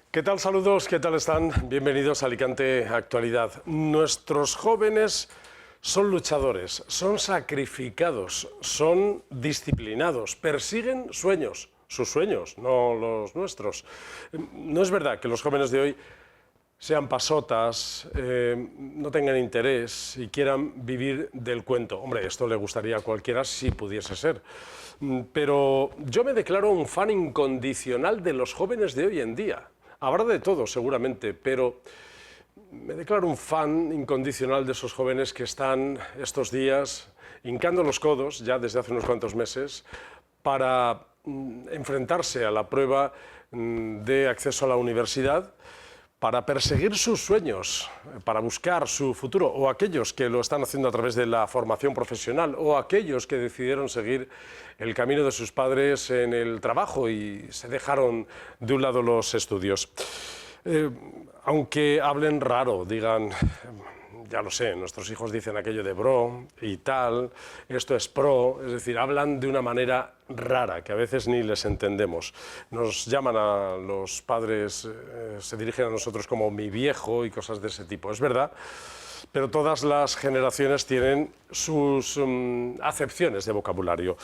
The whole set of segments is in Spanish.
¿Qué tal? Saludos, ¿qué tal están? Bienvenidos a Alicante Actualidad. Nuestros jóvenes son luchadores, son sacrificados, son disciplinados, persiguen sueños, sus sueños, no los nuestros. No es verdad que los jóvenes de hoy sean pasotas, no tengan interés y quieran vivir del cuento. Hombre, esto le gustaría a cualquiera si pudiese ser. Pero yo me declaro un fan incondicional de los jóvenes de hoy en día. Habrá de todo, seguramente, pero me declaro un fan incondicional de esos jóvenes que están estos días hincando los codos, ya desde hace unos cuantos meses, para enfrentarse a la prueba de acceso a la universidad, para perseguir sus sueños, para buscar su futuro, o aquellos que lo están haciendo a través de la formación profesional, o aquellos que decidieron seguir el camino de sus padres en el trabajo y se dejaron de un lado los estudios. Aunque hablen raro, digan, ya lo sé, nuestros hijos dicen aquello de bro y tal, esto es pro, es decir, hablan de una manera rara que a veces ni les entendemos. Nos llaman a los padres, se dirigen a nosotros como mi viejo y cosas de ese tipo, es verdad, pero todas las generaciones tienen sus acepciones de vocabulario.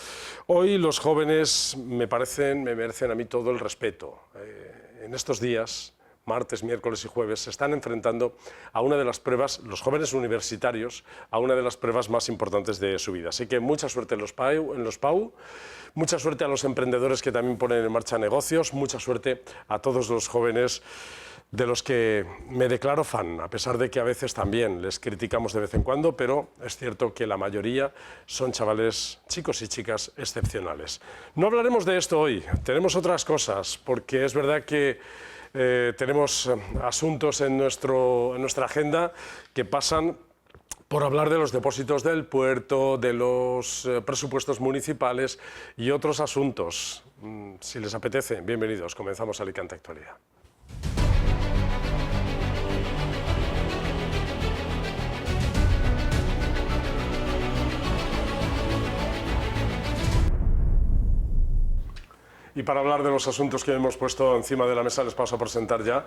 Hoy los jóvenes me merecen a mí todo el respeto. En estos días, martes, miércoles y jueves, se están enfrentando a una de las pruebas, los jóvenes universitarios, a una de las pruebas más importantes de su vida. Así que mucha suerte en los PAU, mucha suerte a los emprendedores que también ponen en marcha negocios, mucha suerte a todos los jóvenes de los que me declaro fan, a pesar de que a veces también les criticamos de vez en cuando, pero es cierto que la mayoría son chavales, chicos y chicas excepcionales. No hablaremos de esto hoy, tenemos otras cosas, porque es verdad que tenemos asuntos en nuestra agenda que pasan por hablar de los depósitos del puerto, de los presupuestos municipales y otros asuntos. Si les apetece, bienvenidos. Comenzamos Alicante Actualidad. Y para hablar de los asuntos que hemos puesto encima de la mesa, les paso a presentar ya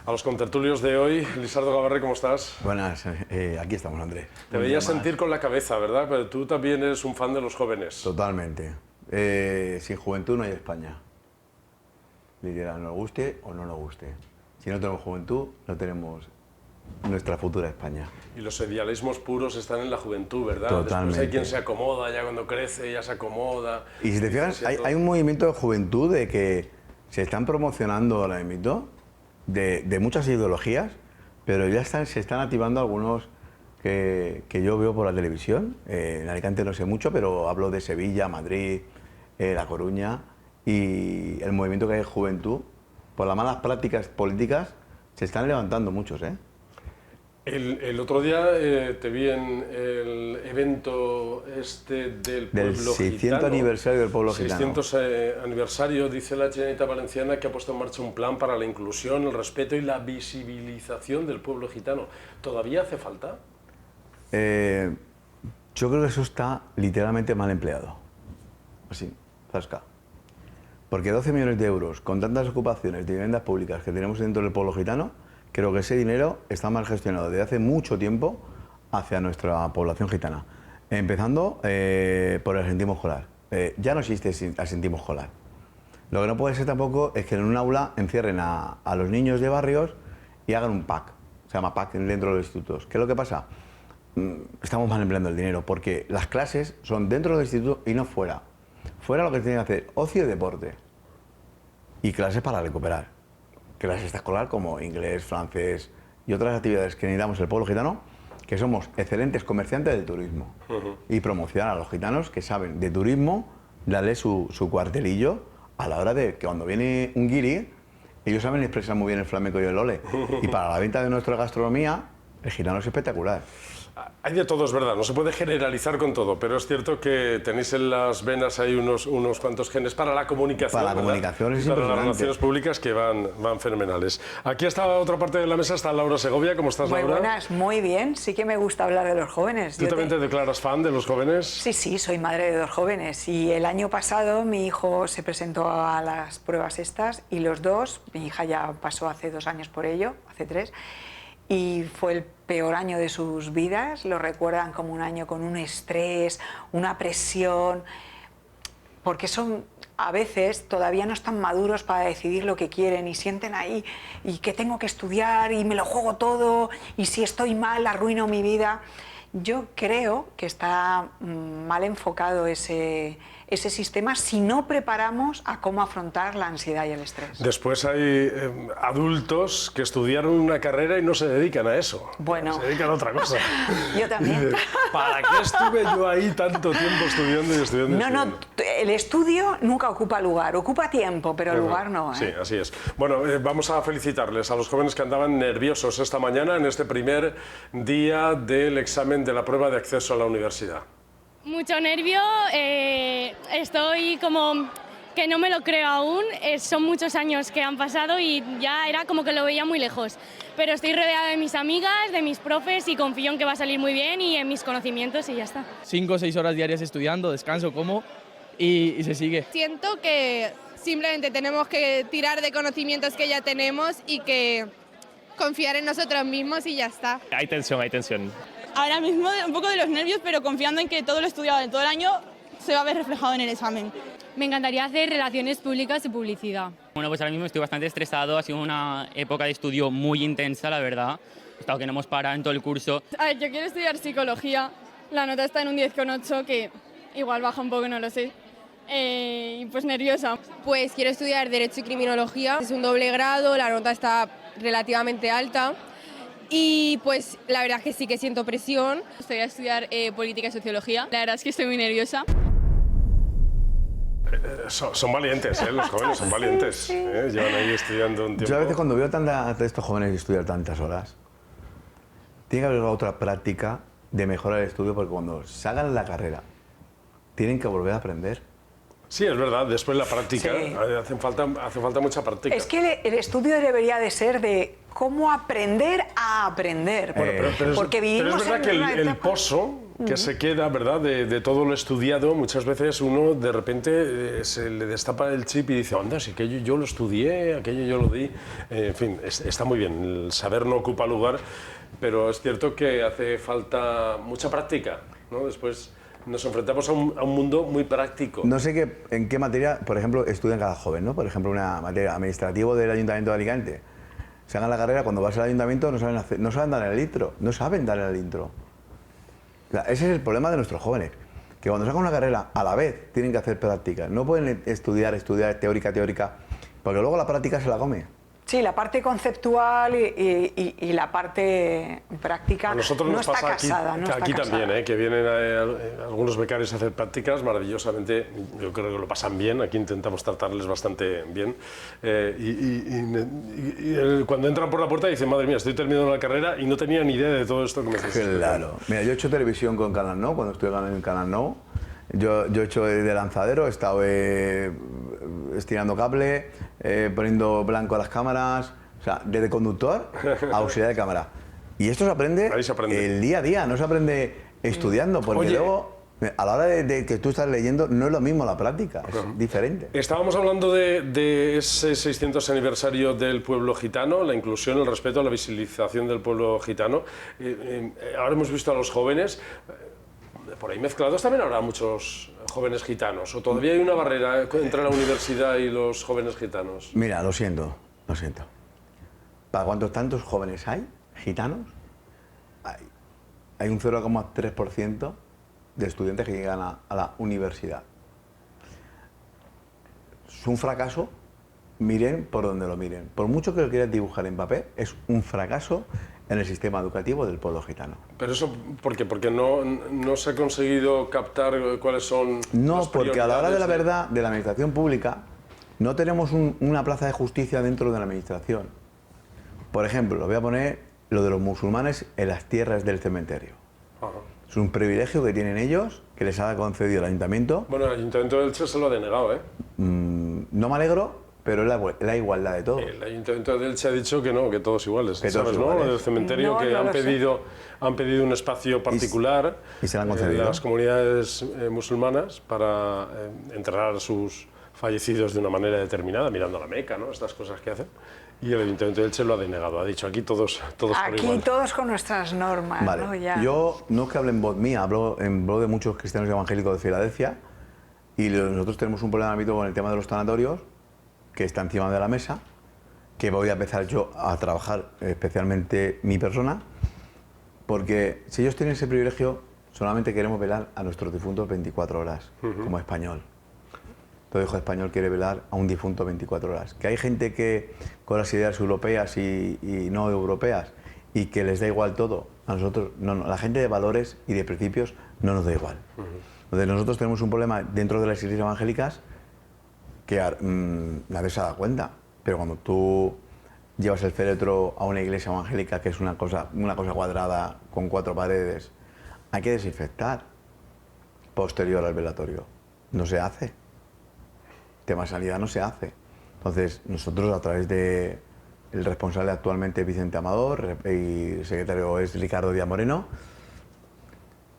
a los contertulios de hoy. Lisardo Gabarre, ¿cómo estás? Buenas, aquí estamos, Andrés. Te veía sentir con la cabeza, ¿verdad? Pero tú también eres un fan de los jóvenes. Totalmente. Sin juventud no hay España. Literal, nos guste o no nos guste. Si no tenemos juventud, no tenemos nuestra futura España. Y los idealismos puros están en la juventud, ¿verdad? Totalmente. Después hay quien se acomoda, ya cuando crece ya se acomoda. Y si te fijas, hay un movimiento de juventud de que se están promocionando ahora mismo de muchas ideologías, pero ya se están activando algunos que yo veo por la televisión. En Alicante no sé mucho, pero hablo de Sevilla, Madrid, La Coruña, y el movimiento que hay de juventud, por las malas prácticas políticas, se están levantando muchos, ¿eh? El otro día te vi en el evento del pueblo Del 600 gitano. aniversario del pueblo gitano. 600 aniversario, dice la Generalitat Valenciana que ha puesto en marcha un plan para la inclusión, el respeto y la visibilización del pueblo gitano. ¿Todavía hace falta? Yo creo que eso está literalmente mal empleado. Así, zasca. Porque 12 millones de euros, con tantas ocupaciones de viviendas públicas que tenemos dentro del pueblo gitano, creo que ese dinero está mal gestionado desde hace mucho tiempo hacia nuestra población gitana. Empezando por el asentismo escolar. Ya no existe el asentismo escolar. Lo que no puede ser tampoco es que en un aula encierren a los niños de barrios y hagan un PAC. Se llama PAC dentro de los institutos. ¿Qué es lo que pasa? Estamos mal empleando el dinero porque las clases son dentro del instituto y no fuera. Fuera lo que tienen que hacer, ocio y deporte. Y clases para recuperar. Clases extraescolar como inglés, francés y otras actividades que necesitamos el pueblo gitano, que somos excelentes comerciantes del turismo. Y promocionar a los gitanos que saben de turismo, darle su cuartelillo a la hora de que cuando viene un guiri, ellos saben expresar muy bien el flamenco y el ole. Y para la venta de nuestra gastronomía, el gitano es espectacular. Hay de todo, es verdad, no se puede generalizar con todo, pero es cierto que tenéis en las venas ahí unos cuantos genes para la comunicación. Para la comunicación es y para las impresionante. relaciones públicas que van fenomenales. Aquí está la otra parte de la mesa, está Laura Segovia. ¿Cómo estás, Muy Laura? buenas, muy bien. Sí que me gusta hablar de los jóvenes. ¿Tú también te declaras fan de los jóvenes? Sí, sí, soy madre de 2 jóvenes. Y el año pasado mi hijo se presentó a las pruebas estas y los dos, mi hija ya pasó hace 2 años por ello, hace 3, y fue el peor año de sus vidas. Lo recuerdan como un año con un estrés, una presión, porque son a veces todavía no están maduros para decidir lo que quieren y sienten ahí y que tengo que estudiar y me lo juego todo y si estoy mal arruino mi vida. Yo creo que está mal enfocado ese sistema si no preparamos a cómo afrontar la ansiedad y el estrés. Después hay adultos que estudiaron una carrera y no se dedican a eso. Bueno. Se dedican a otra cosa. Yo también. ¿Para qué estuve yo ahí tanto tiempo estudiando y estudiando? No, el estudio nunca ocupa lugar, ocupa tiempo, pero lugar no. Sí, así es. Bueno, vamos a felicitarles a los jóvenes que andaban nerviosos esta mañana en este primer día del examen de la prueba de acceso a la universidad. Mucho nervio, estoy como que no me lo creo aún, son muchos años que han pasado y ya era como que lo veía muy lejos. Pero estoy rodeada de mis amigas, de mis profes y confío en que va a salir muy bien y en mis conocimientos y ya está. 5 o 6 horas diarias estudiando, descanso, como y se sigue. Siento que simplemente tenemos que tirar de conocimientos que ya tenemos y que confiar en nosotros mismos y ya está. Hay tensión, hay tensión. Ahora mismo un poco de los nervios, pero confiando en que todo lo estudiado en todo el año se va a ver reflejado en el examen. Me encantaría hacer relaciones públicas y publicidad. Bueno, pues ahora mismo estoy bastante estresado, ha sido una época de estudio muy intensa, la verdad. He estado que no hemos parado en todo el curso. A ver, yo quiero estudiar psicología, la nota está en un 10,8, que igual baja un poco, no lo sé. Y pues nerviosa. Pues quiero estudiar Derecho y Criminología, es un doble grado, la nota está relativamente alta. Y pues la verdad es que sí que siento presión. Estoy a estudiar Política y Sociología. La verdad es que estoy muy nerviosa. Son valientes, los jóvenes son valientes. Llevan ahí estudiando un tiempo. Yo a veces cuando veo a estos jóvenes estudiar tantas horas, tiene que haber otra práctica de mejorar el estudio porque cuando salgan la carrera tienen que volver a aprender. Sí, es verdad, después la práctica, Sí. hace falta mucha práctica. Es que el estudio debería de ser de cómo aprender a aprender. Porque vivimos pero es verdad que en una el etapa... pozo que se queda, ¿verdad?, de todo lo estudiado, muchas veces uno de repente se le destapa el chip y dice, anda, si aquello yo lo estudié, aquello yo lo di. En fin, está muy bien, el saber no ocupa lugar, pero es cierto que hace falta mucha práctica, ¿no? Después nos enfrentamos a un mundo muy práctico. No sé en qué materia, por ejemplo, estudian cada joven, ¿no? Por ejemplo, una materia administrativa del Ayuntamiento de Alicante. Se hagan la carrera, cuando vas al ayuntamiento no saben dar el intro, no saben dar el intro. O sea, ese es el problema de nuestros jóvenes, que cuando sacan una carrera, a la vez tienen que hacer práctica. No pueden estudiar teórica, porque luego la práctica se la come. Sí, la parte conceptual y la parte práctica A nosotros no nos está pasa casada. aquí también, que vienen algunos becarios a hacer prácticas maravillosamente, yo creo que lo pasan bien, aquí intentamos tratarles bastante bien, y cuando entran por la puerta dicen, madre mía, estoy terminando la carrera y no tenía ni idea de todo esto que me estás diciendo. Claro. Mira, yo he hecho televisión con Canal No, cuando estuve en Canal No. Yo he hecho de lanzadero, he estado estirando cable, poniendo blanco a las cámaras, o sea, desde conductor a auxiliar de cámara. Y esto Ahí se aprende el día a día, no se aprende estudiando, porque Oye, luego, a la hora de que tú estás leyendo, no es lo mismo la práctica, es diferente. Estábamos hablando de ese 600 aniversario del pueblo gitano, la inclusión, el respeto, la visibilización del pueblo gitano. Ahora hemos visto a los jóvenes, por ahí mezclados también habrá muchos jóvenes gitanos, o todavía hay una barrera entre la universidad y los jóvenes gitanos. Mira, lo siento. ¿Para cuántos tantos jóvenes hay, gitanos? Hay un 0,3% de estudiantes que llegan a la universidad. Es un fracaso, miren por donde lo miren. Por mucho que lo quieran dibujar en papel, es un fracaso en el sistema educativo del pueblo gitano. ¿Pero eso por qué? ¿Porque no se ha conseguido captar cuáles son No, las porque a la hora de la prioridades verdad, de la administración pública, no tenemos una plaza de justicia dentro de la administración. Por ejemplo, voy a poner lo de los musulmanes en las tierras del cementerio. Ajá. Es un privilegio que tienen ellos, que les ha concedido el ayuntamiento. Bueno, el Ayuntamiento de Elche se lo ha denegado, ¿eh? No me alegro, pero es la igualdad de todo. El Ayuntamiento de Elche ha dicho que no, que todos iguales. Que ¿Sabes, todos no? iguales. Del cementerio No, que no han lo sé. pedido un espacio particular y se lo han concedido. de las comunidades musulmanas para enterrar a sus fallecidos de una manera determinada, mirando a la Meca, ¿no? Estas cosas que hacen. Y el Ayuntamiento de Elche lo ha denegado. Ha dicho aquí todos por Aquí igual. todos con nuestras normas, Vale. ¿no? Ya. Yo no es que hable en voz mía, hablo en voz de muchos cristianos evangélicos de Filadelfia, y nosotros tenemos un problema con el tema de los tanatorios, que está encima de la mesa, que voy a empezar yo a trabajar, especialmente mi persona, porque si ellos tienen ese privilegio, solamente queremos velar a nuestros difuntos 24 horas, como español. Todo hijo español quiere velar a un difunto 24 horas. Que hay gente que con las ideas europeas y no europeas y que les da igual todo, a nosotros no, la gente de valores y de principios no nos da igual. Entonces nosotros tenemos un problema dentro de las iglesias evangélicas que nadie se da cuenta, pero cuando tú llevas el féretro a una iglesia evangélica, que es una cosa cuadrada con 4 paredes, hay que desinfectar posterior al velatorio. No se hace. Tema sanidad no se hace. Entonces, nosotros a través de el responsable actualmente Vicente Amador y el secretario es Ricardo Díaz Moreno,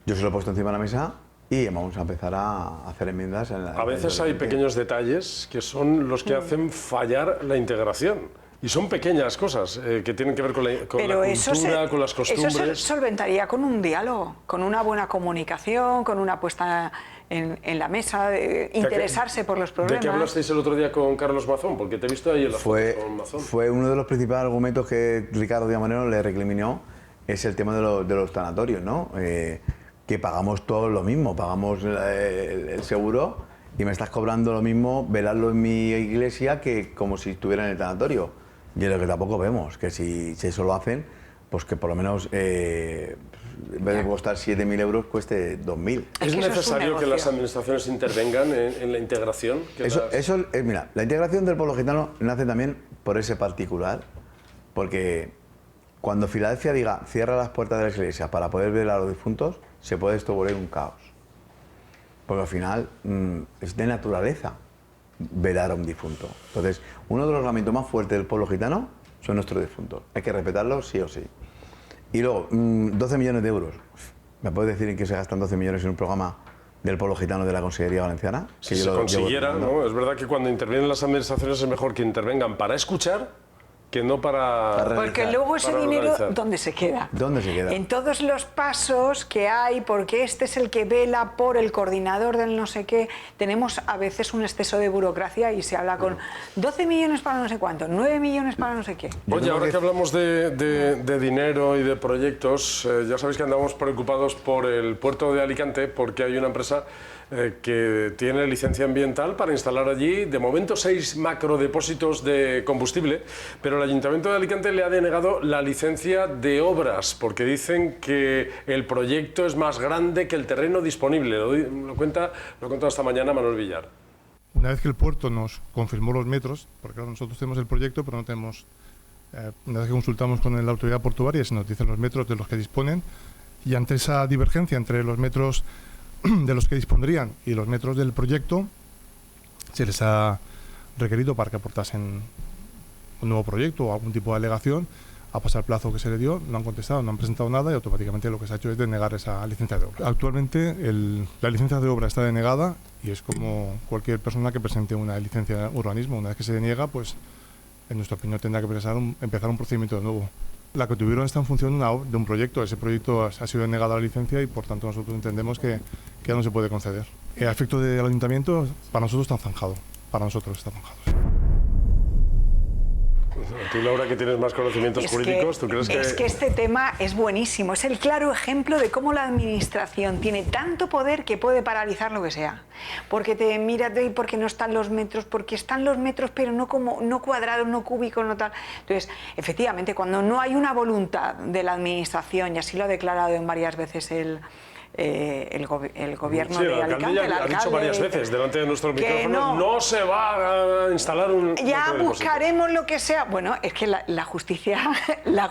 yo se lo he puesto encima de la mesa y vamos a empezar a hacer enmiendas. A veces hay pequeños detalles que son los que hacen fallar la integración. Y son pequeñas cosas que tienen que ver con la cultura, con las costumbres. Eso se solventaría con un diálogo, con una buena comunicación, con una puesta en la mesa, interesarse por los problemas. ¿De qué hablasteis el otro día con Carlos Mazón? Porque te he visto ahí en la foto con Mazón. Fue uno de los principales argumentos que Ricardo Díaz Moreno le recriminó, es el tema de los tanatorios, ¿no? Que pagamos todos lo mismo, pagamos el seguro y me estás cobrando lo mismo velarlo en mi iglesia que como si estuviera en el tanatorio. Y es lo que tampoco vemos, que si eso lo hacen, pues que por lo menos en vez de costar 7.000 euros cueste 2.000. ¿Es necesario que las administraciones intervengan en la integración? Mira, la integración del pueblo gitano nace también por ese particular, porque cuando Filadelfia diga cierra las puertas de las iglesias para poder ver a los difuntos, se puede esto volver un caos. Porque al final es de naturaleza velar a un difunto. Entonces, uno de los lamentos más fuertes del pueblo gitano son nuestros difuntos. Hay que respetarlos sí o sí. Y luego, 12 millones de euros. ¿Me puedes decir en qué se gastan 12 millones en un programa del pueblo gitano de la Consellería Valenciana? Si se consiguiera, ¿no? Es verdad que cuando intervienen las administraciones es mejor que intervengan para escuchar que no para porque luego ese dinero, organizar. ¿dónde se queda? ¿Dónde se queda? En todos los pasos que hay, porque este es el que vela por el coordinador del no sé qué, tenemos a veces un exceso de burocracia y se habla con 12 millones para no sé cuánto, 9 millones para no sé qué. Oye, ahora que hablamos de dinero y de proyectos, ya sabéis que andamos preocupados por el puerto de Alicante porque hay una empresa que tiene licencia ambiental para instalar allí, de momento, 6 macrodepósitos de combustible, pero el Ayuntamiento de Alicante le ha denegado la licencia de obras porque dicen que el proyecto es más grande que el terreno disponible. Lo cuenta esta mañana Manuel Villar. Una vez que el puerto nos confirmó los metros, porque claro, nosotros tenemos el proyecto, pero no tenemos, una vez que consultamos con la autoridad portuaria, se nos dicen los metros de los que disponen, y ante esa divergencia entre los metros de los que dispondrían y los metros del proyecto, se les ha requerido para que aportasen un nuevo proyecto o algún tipo de alegación. Ha pasado el plazo que se le dio, no han contestado, no han presentado nada y automáticamente lo que se ha hecho es denegar esa licencia de obra. Actualmente la licencia de obra está denegada y es como cualquier persona que presente una licencia de urbanismo. Una vez que se deniega, pues en nuestra opinión tendrá que empezar un procedimiento de nuevo. La que tuvieron está en función de un proyecto. Ese proyecto ha sido denegada la licencia y por tanto nosotros entendemos que ya no se puede conceder. A efecto del ayuntamiento, para nosotros está zanjado. Para nosotros está zanjado. Tú, Laura, que tienes más conocimientos jurídicos, ¿tú crees que...? Es que este tema es buenísimo, es el claro ejemplo de cómo la administración tiene tanto poder que puede paralizar lo que sea. Porque mírate, porque no están los metros, porque están los metros, pero no cuadrados, no cúbicos, no tal. Entonces, efectivamente, cuando no hay una voluntad de la administración, y así lo ha declarado en varias veces el gobierno de Alicante, el alcalde ha dicho varias veces delante de nuestros micrófonos, no se va a instalar un... Ya buscaremos lo que sea. Bueno, es que la justicia y la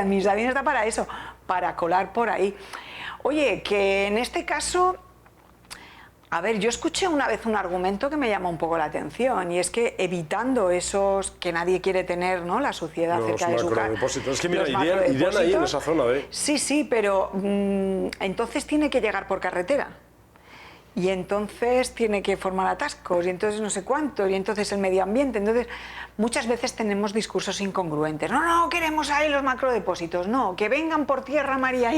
administración está para eso, para colar por ahí. Oye, que en este caso, a ver, yo escuché una vez un argumento que me llama un poco la atención, y es que evitando esos que nadie quiere tener, ¿no?, la suciedad cerca de su casa. Es que mira, irían ahí en esa zona de... Sí, pero entonces tiene que llegar por carretera. Y entonces tiene que formar atascos, y entonces no sé cuánto, y entonces el medio ambiente. Entonces, muchas veces tenemos discursos incongruentes. No, queremos ahí los macrodepósitos, no, que vengan por tierra, María.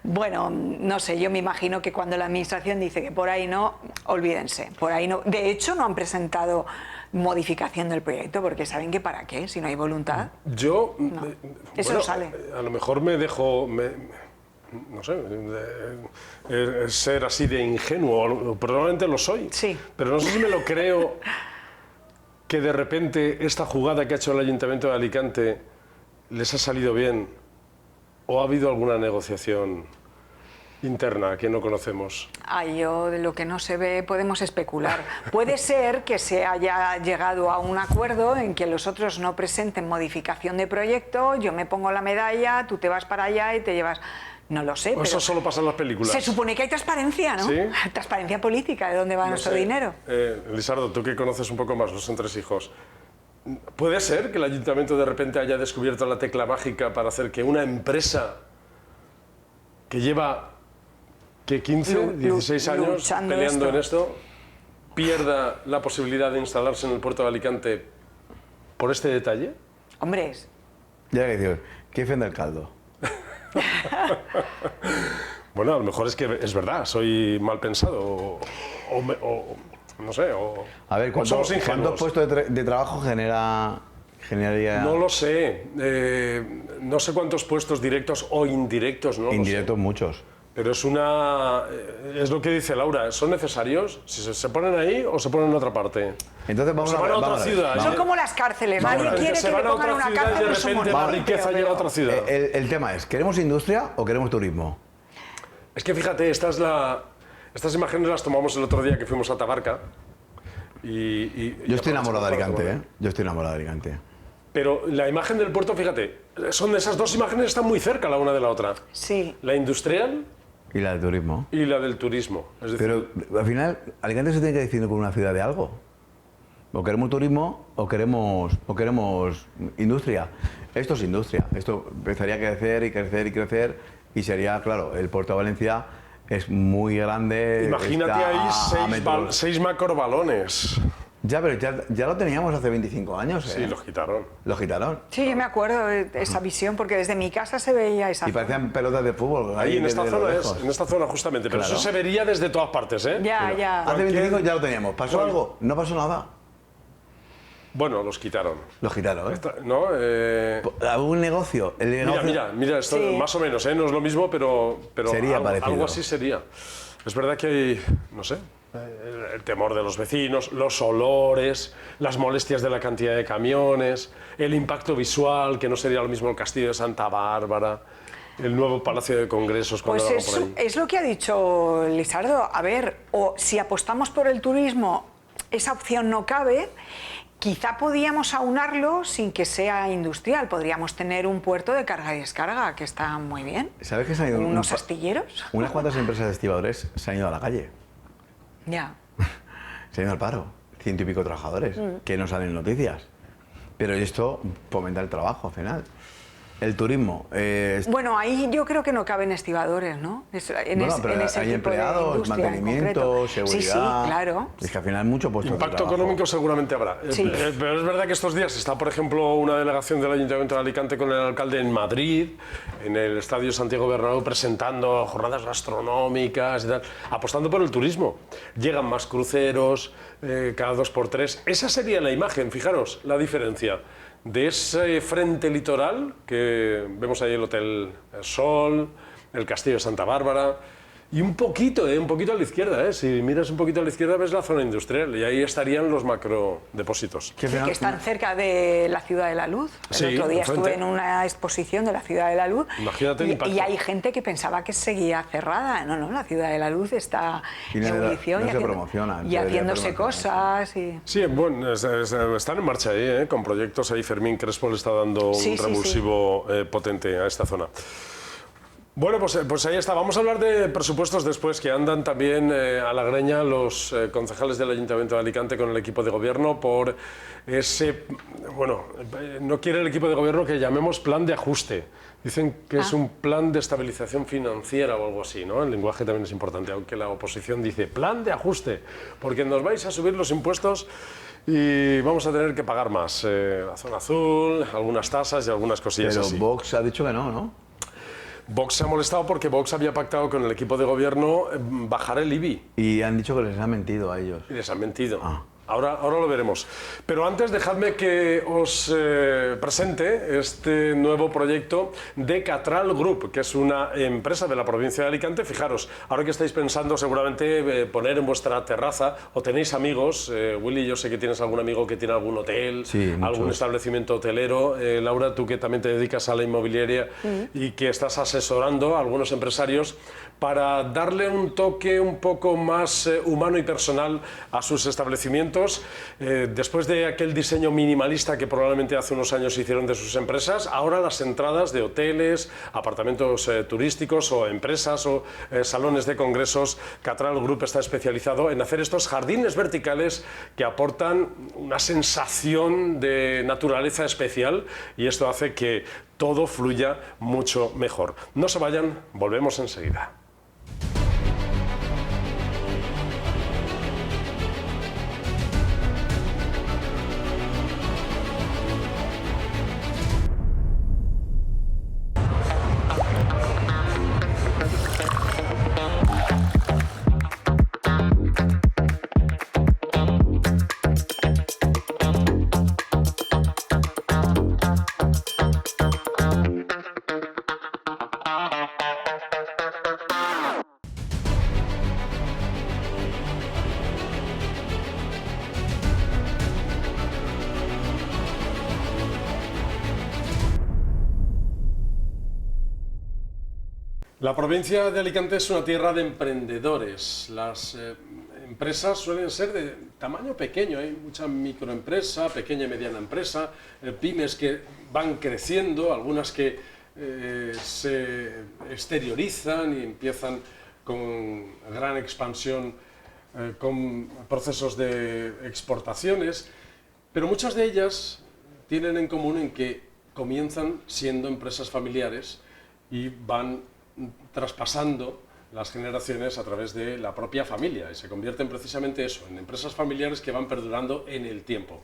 Bueno, no sé, yo me imagino que cuando la administración dice que por ahí no, olvídense, por ahí no. De hecho, no han presentado modificación del proyecto, porque saben que para qué, si no hay voluntad. Yo, no. Eso no sale. A lo mejor me dejo... no sé, ser así de ingenuo, probablemente lo soy, sí. Pero no sé si me lo creo que de repente esta jugada que ha hecho el Ayuntamiento de Alicante les ha salido bien, o ha habido alguna negociación interna que no conocemos. Yo de lo que no se ve podemos especular. Puede ser que se haya llegado a un acuerdo en que los otros no presenten modificación de proyecto, yo me pongo la medalla, tú te vas para allá y te llevas... No lo sé, pero eso solo pasa en las películas. Se supone que hay transparencia, ¿no? ¿Sí? Transparencia política, ¿de dónde va nuestro dinero? Lisardo, tú que conoces un poco más los entresijos, ¿puede ser que el Ayuntamiento de repente haya descubierto la tecla mágica para hacer que una empresa que lleva 15, 16 años peleando en esto, pierda la posibilidad de instalarse en el puerto de Alicante por este detalle? Hombre, ya que digo, ¿qué defiende el caldo? Bueno, a lo mejor es que es verdad, soy mal pensado o no sé, a ver, ¿cuántos puestos de trabajo generaría? No lo sé, no sé cuántos puestos directos o indirectos, ¿no? Indirectos muchos. Pero es lo que dice Laura, ¿son necesarios? Si se ponen ahí o se ponen en otra parte. Entonces vamos a otra ciudad. Son como las cárceles, nadie quiere que le pongan una cárcel, y de repente la riqueza llega a otra ciudad. El tema es, ¿queremos industria o queremos turismo? Es que fíjate, estas imágenes las tomamos el otro día que fuimos a Tabarca. Yo estoy enamorado de Alicante, ¿eh? Yo estoy enamorado de Alicante. Pero la imagen del puerto, fíjate, son esas dos imágenes están muy cerca la una de la otra. Sí. La industrial... Y la del turismo. Y la del turismo. Es decir, pero al final, Alicante se tiene que decidir con una ciudad de algo. O queremos turismo o queremos industria. Esto es industria. Esto empezaría a crecer y crecer y crecer. Y sería, claro, el puerto de Valencia es muy grande. Imagínate ahí 6 macrobalones. Ya, pero ya lo teníamos hace 25 años, ¿eh? Sí, los quitaron. ¿Los quitaron? Sí, yo me acuerdo de esa visión, porque desde mi casa se veía esa Y parecían pelotas de fútbol. Ahí en esta zona justamente, pero claro. eso se vería desde todas partes, ¿eh? Ya. Hace 25 ya lo teníamos. ¿Pasó algo? No pasó nada. Bueno, los quitaron. Los quitaron, ¿eh? ¿No? ¿Algún negocio? Mira, esto sí. Más o menos, ¿eh? No es lo mismo, pero sería algo así sería. Es verdad que hay, no sé, el temor de los vecinos, los olores, las molestias de la cantidad de camiones, el impacto visual, que no sería lo mismo el Castillo de Santa Bárbara, el nuevo Palacio de Congresos. Pues es lo que ha dicho Lisardo. A ver, o si apostamos por el turismo, esa opción no cabe. Quizá podíamos aunarlo sin que sea industrial. Podríamos tener un puerto de carga y descarga, que está muy bien. ¿Sabes que se han ido unos astilleros? Unas cuantas empresas de estibadores se han ido a la calle. Ya. Se han ido al paro. 100 y pico trabajadores que no salen noticias. Pero esto fomenta el trabajo al final. El turismo. Bueno, ahí yo creo que no caben estibadores, ¿no? Hay empleados, mantenimiento, seguridad. Sí, claro. Es que al final mucho puesto de impacto trabajo. económico seguramente habrá. Sí. Pero es verdad que estos días está, por ejemplo, una delegación del Ayuntamiento de Alicante con el alcalde en Madrid, en el Estadio Santiago Bernabéu, presentando jornadas gastronómicas y tal, apostando por el turismo. Llegan más cruceros cada 2 por 3. Esa sería la imagen, fijaros la diferencia de ese frente litoral que vemos ahí, el Hotel Sol, el Castillo de Santa Bárbara, y un poquito a la izquierda, si miras un poquito a la izquierda ves la zona industrial y ahí estarían los macrodepósitos. Que están cerca de la Ciudad de la Luz. El otro día estuve en una exposición de la Ciudad de la Luz. Imagínate el impacto. Y hay gente que pensaba que seguía cerrada. No, la Ciudad de la Luz está en ebullición y haciéndose cosas. Sí, bueno, están en marcha ahí, con proyectos ahí. Fermín Crespo le está dando un revulsivo potente a esta zona. Bueno, pues ahí está. Vamos a hablar de presupuestos después, que andan también a la greña los concejales del Ayuntamiento de Alicante con el equipo de gobierno por ese... Bueno, no quiere el equipo de gobierno que llamemos plan de ajuste. Dicen que es un plan de estabilización financiera o algo así, ¿no? El lenguaje también es importante, aunque la oposición dice plan de ajuste, porque nos vais a subir los impuestos y vamos a tener que pagar más. La zona azul, algunas tasas y algunas cosillas así. Pero Vox ha dicho que no, ¿no? Vox se ha molestado porque Vox había pactado con el equipo de gobierno bajar el IBI. Y han dicho que les han mentido a ellos. Y les han mentido. Ahora lo veremos. Pero antes dejadme que os presente este nuevo proyecto de Catral Group, que es una empresa de la provincia de Alicante. Fijaros, ahora que estáis pensando seguramente poner en vuestra terraza, o tenéis amigos, Willy, yo sé que tienes algún amigo que tiene algún hotel, sí, algún establecimiento hotelero. Laura, tú que también te dedicas a la inmobiliaria y que estás asesorando a algunos empresarios para darle un toque un poco más humano y personal a sus establecimientos. Después de aquel diseño minimalista que probablemente hace unos años hicieron de sus empresas, ahora las entradas de hoteles, apartamentos turísticos o empresas o salones de congresos, Catral Group está especializado en hacer estos jardines verticales que aportan una sensación de naturaleza especial, y esto hace que todo fluya mucho mejor. No se vayan, volvemos enseguida. La provincia de Alicante es una tierra de emprendedores. Las empresas suelen ser de tamaño pequeño, hay mucha microempresa, pequeña y mediana empresa, pymes que van creciendo, algunas que se exteriorizan y empiezan con gran expansión, con procesos de exportaciones, pero muchas de ellas tienen en común en que comienzan siendo empresas familiares y van traspasando las generaciones a través de la propia familia, y se convierten precisamente eso, en empresas familiares que van perdurando en el tiempo.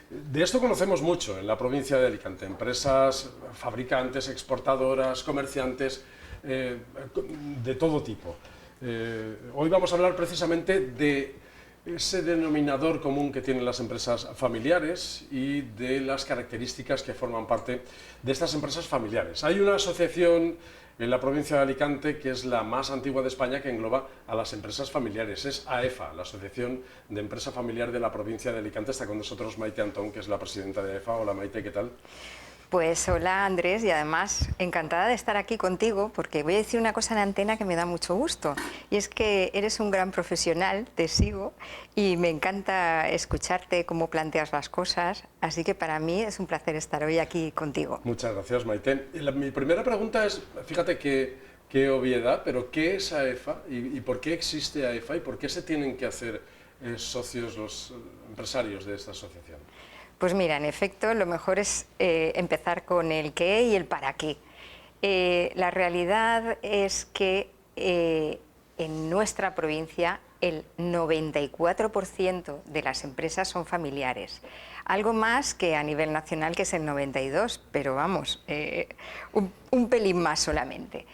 De esto conocemos mucho en la provincia de Alicante, empresas fabricantes, exportadoras, comerciantes, de todo tipo. Hoy vamos a hablar precisamente de ese denominador común que tienen las empresas familiares y de las características que forman parte de estas empresas familiares. Hay una asociación en la provincia de Alicante, que es la más antigua de España, que engloba a las empresas familiares. Es AEFA, la Asociación de Empresa Familiar de la provincia de Alicante. Está con nosotros Maite Antón, que es la presidenta de AEFA. Hola Maite, ¿qué tal? Pues hola Andrés, y además encantada de estar aquí contigo, porque voy a decir una cosa en antena que me da mucho gusto, y es que eres un gran profesional, te sigo, y me encanta escucharte cómo planteas las cosas, así que para mí es un placer estar hoy aquí contigo. Muchas gracias, Maite. Mi primera pregunta es, fíjate qué obviedad, pero ¿qué es AEFA y por qué existe AEFA y por qué se tienen que hacer socios los empresarios de esta asociación? Pues mira, en efecto, lo mejor es empezar con el qué y el para qué. La realidad es que en nuestra provincia el 94% de las empresas son familiares. Algo más que a nivel nacional, que es el 92%, pero vamos, un pelín más solamente.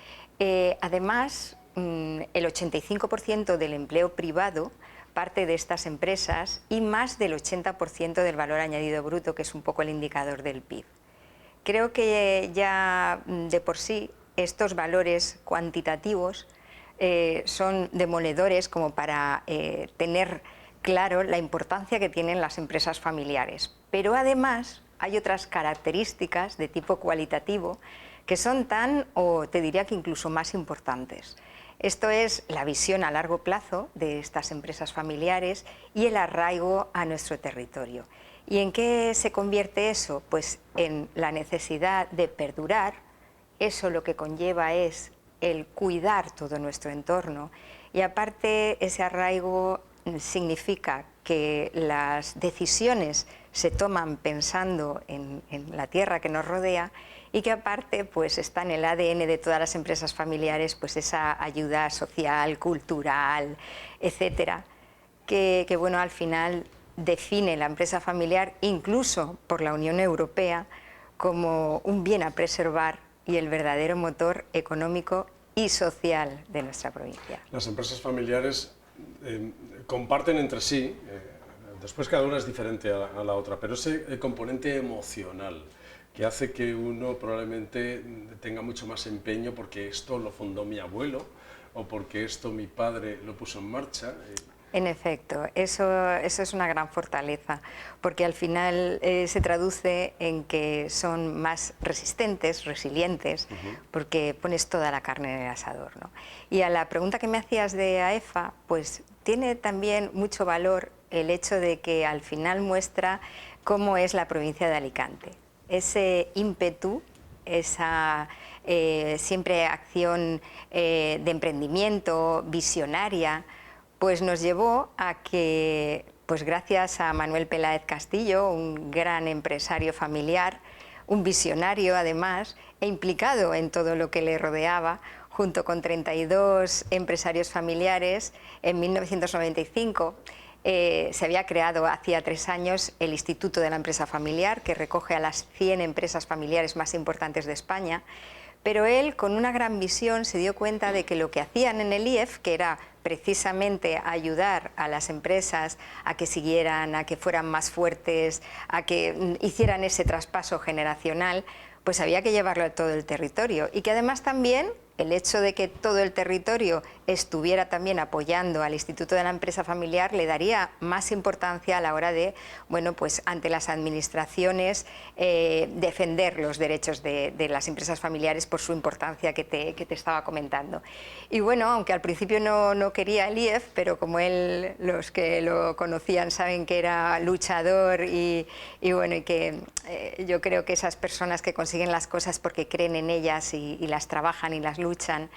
Además, el 85% del empleo privado parte de estas empresas y más del 80% del valor añadido bruto, que es un poco el indicador del PIB. Creo que ya de por sí estos valores cuantitativos son demoledores como para tener claro la importancia que tienen las empresas familiares. Pero además hay otras características de tipo cualitativo que son tan, o te diría que incluso más importantes. Esto es la visión a largo plazo de estas empresas familiares y el arraigo a nuestro territorio. ¿Y en qué se convierte eso? Pues en la necesidad de perdurar. Eso lo que conlleva es el cuidar todo nuestro entorno y aparte ese arraigo significa que las decisiones se toman pensando en la tierra que nos rodea y que aparte pues está en el ADN de todas las empresas familiares pues esa ayuda social, cultural, etcétera, que bueno, al final define la empresa familiar incluso por la Unión Europea como un bien a preservar y el verdadero motor económico y social de nuestra provincia. Las empresas familiares comparten entre sí, después cada una es diferente a la otra, pero ese componente emocional que hace que uno probablemente tenga mucho más empeño porque esto lo fundó mi abuelo o porque esto mi padre lo puso en marcha. En efecto, eso es una gran fortaleza, porque al final se traduce en que son más resistentes, resilientes, porque pones toda la carne en el asador, ¿no? Y a la pregunta que me hacías de AEFA, pues tiene también mucho valor el hecho de que al final muestra cómo es la provincia de Alicante. Ese ímpetu, esa siempre acción de emprendimiento, visionaria, pues nos llevó a que, pues gracias a Manuel Peláez Castillo, un gran empresario familiar, un visionario además, e implicado en todo lo que le rodeaba, junto con 32 empresarios familiares, en 1995 se había creado hacía 3 años el Instituto de la Empresa Familiar, que recoge a las 100 empresas familiares más importantes de España, pero él, con una gran visión, se dio cuenta de que lo que hacían en el IEF, que era precisamente ayudar a las empresas a que siguieran, a que fueran más fuertes, a que hicieran ese traspaso generacional, pues había que llevarlo a todo el territorio y que además también el hecho de que todo el territorio estuviera también apoyando al Instituto de la Empresa Familiar le daría más importancia a la hora de, bueno, pues ante las administraciones defender los derechos de las empresas familiares por su importancia que te estaba comentando. Y bueno, aunque al principio no quería el IEF, pero como él, los que lo conocían saben que era luchador y bueno, y que yo creo que esas personas que consiguen las cosas porque creen en ellas y las trabajan y las luchan,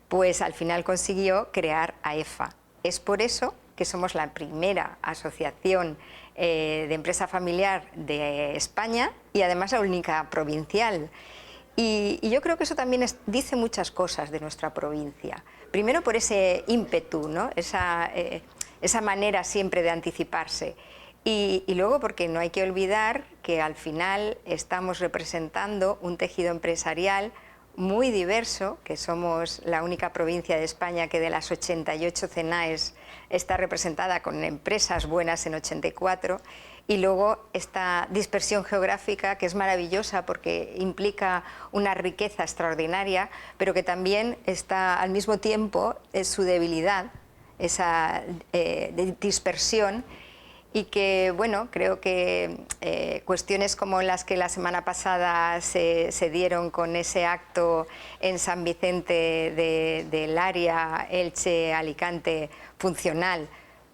pues al final consiguió crear AEFA. Es por eso que somos la primera asociación de empresa familiar de España y además la única provincial. Y yo creo que eso también dice muchas cosas de nuestra provincia. Primero por ese ímpetu, ¿no? Esa manera siempre de anticiparse. Y luego porque no hay que olvidar que al final estamos representando un tejido empresarial muy diverso, que somos la única provincia de España que de las 88 CENAES está representada con empresas buenas en 84, y luego esta dispersión geográfica que es maravillosa porque implica una riqueza extraordinaria, pero que también está al mismo tiempo es su debilidad, esa dispersión. Y que, bueno, creo que cuestiones como las que la semana pasada se dieron con ese acto en San Vicente del área Elche-Alicante funcional,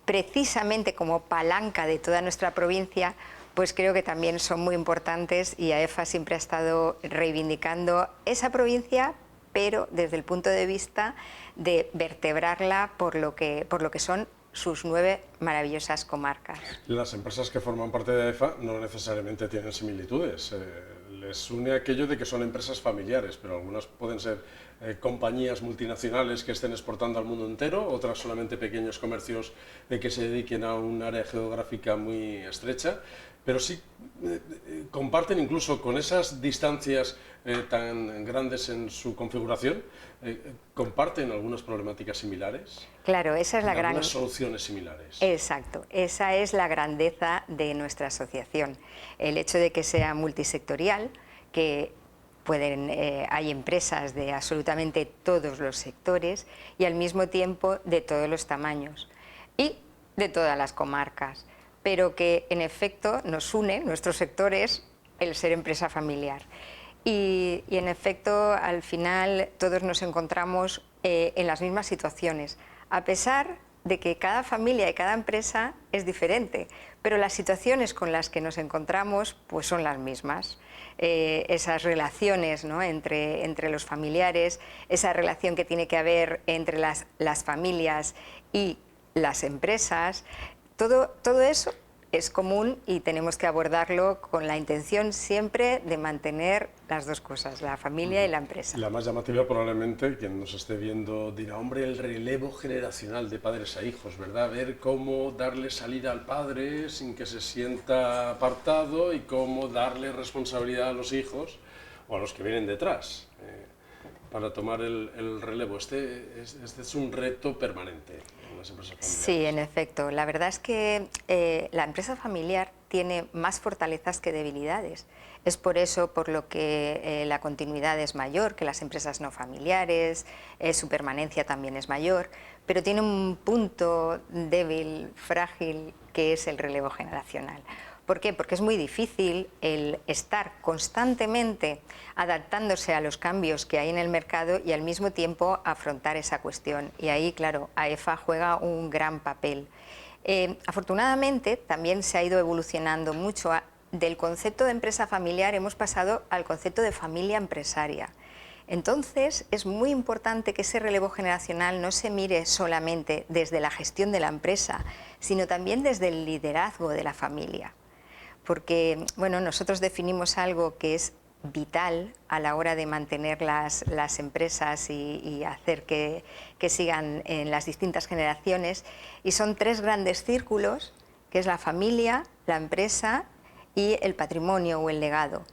precisamente como palanca de toda nuestra provincia, pues creo que también son muy importantes y AEFA siempre ha estado reivindicando esa provincia, pero desde el punto de vista de vertebrarla por lo que son sus 9 maravillosas comarcas. Las empresas que forman parte de AEFA no necesariamente tienen similitudes. Les une aquello de que son empresas familiares, pero algunas pueden ser compañías multinacionales que estén exportando al mundo entero, otras solamente pequeños comercios que se dediquen a un área geográfica muy estrecha, pero sí comparten incluso con esas distancias tan grandes en su configuración, comparten algunas problemáticas similares. Claro, esa es la gran... Algunas soluciones similares. Exacto, esa es la grandeza de nuestra asociación, el hecho de que sea multisectorial, que hay empresas de absolutamente todos los sectores y al mismo tiempo de todos los tamaños y de todas las comarcas, pero que en efecto nos une, nuestros sectores, el ser empresa familiar. Y en efecto, al final, todos nos encontramos en las mismas situaciones, a pesar de que cada familia y cada empresa es diferente, pero las situaciones con las que nos encontramos pues son las mismas. Esas relaciones, ¿no?, entre los familiares, esa relación que tiene que haber entre las familias y las empresas, todo eso es común y tenemos que abordarlo con la intención siempre de mantener las dos cosas, la familia y la empresa. La más llamativa probablemente, quien nos esté viendo dirá, hombre, el relevo generacional de padres a hijos, ¿verdad? Ver cómo darle salida al padre sin que se sienta apartado y cómo darle responsabilidad a los hijos o a los que vienen detrás para tomar el relevo. Este es un reto permanente en las empresas familiares. Sí, en efecto. La verdad es que la empresa familiar tiene más fortalezas que debilidades. Es por eso por lo que la continuidad es mayor que las empresas no familiares, su permanencia también es mayor, pero tiene un punto débil, frágil, que es el relevo generacional. ¿Por qué? Porque es muy difícil el estar constantemente adaptándose a los cambios que hay en el mercado y al mismo tiempo afrontar esa cuestión. Y ahí, claro, AEFA juega un gran papel. Afortunadamente, también se ha ido evolucionando mucho. Del concepto de empresa familiar hemos pasado al concepto de familia empresaria. Entonces, es muy importante que ese relevo generacional no se mire solamente desde la gestión de la empresa, sino también desde el liderazgo de la familia. Porque, bueno, nosotros definimos algo que es vital a la hora de mantener las empresas y hacer que sigan en las distintas generaciones, y son 3 grandes círculos, que es la familia, la empresa y el patrimonio o el legado.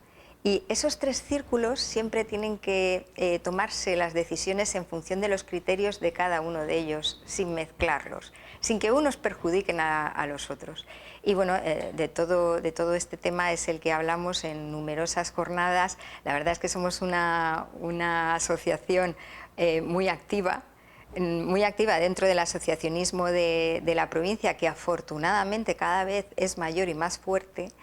Y esos 3 círculos siempre tienen que tomarse las decisiones en función de los criterios de cada uno de ellos, sin mezclarlos, sin que unos perjudiquen a los otros. Y bueno, de todo este tema es el que hablamos en numerosas jornadas. La verdad es que somos una asociación muy activa dentro del asociacionismo de la provincia, que afortunadamente cada vez es mayor y más fuerte,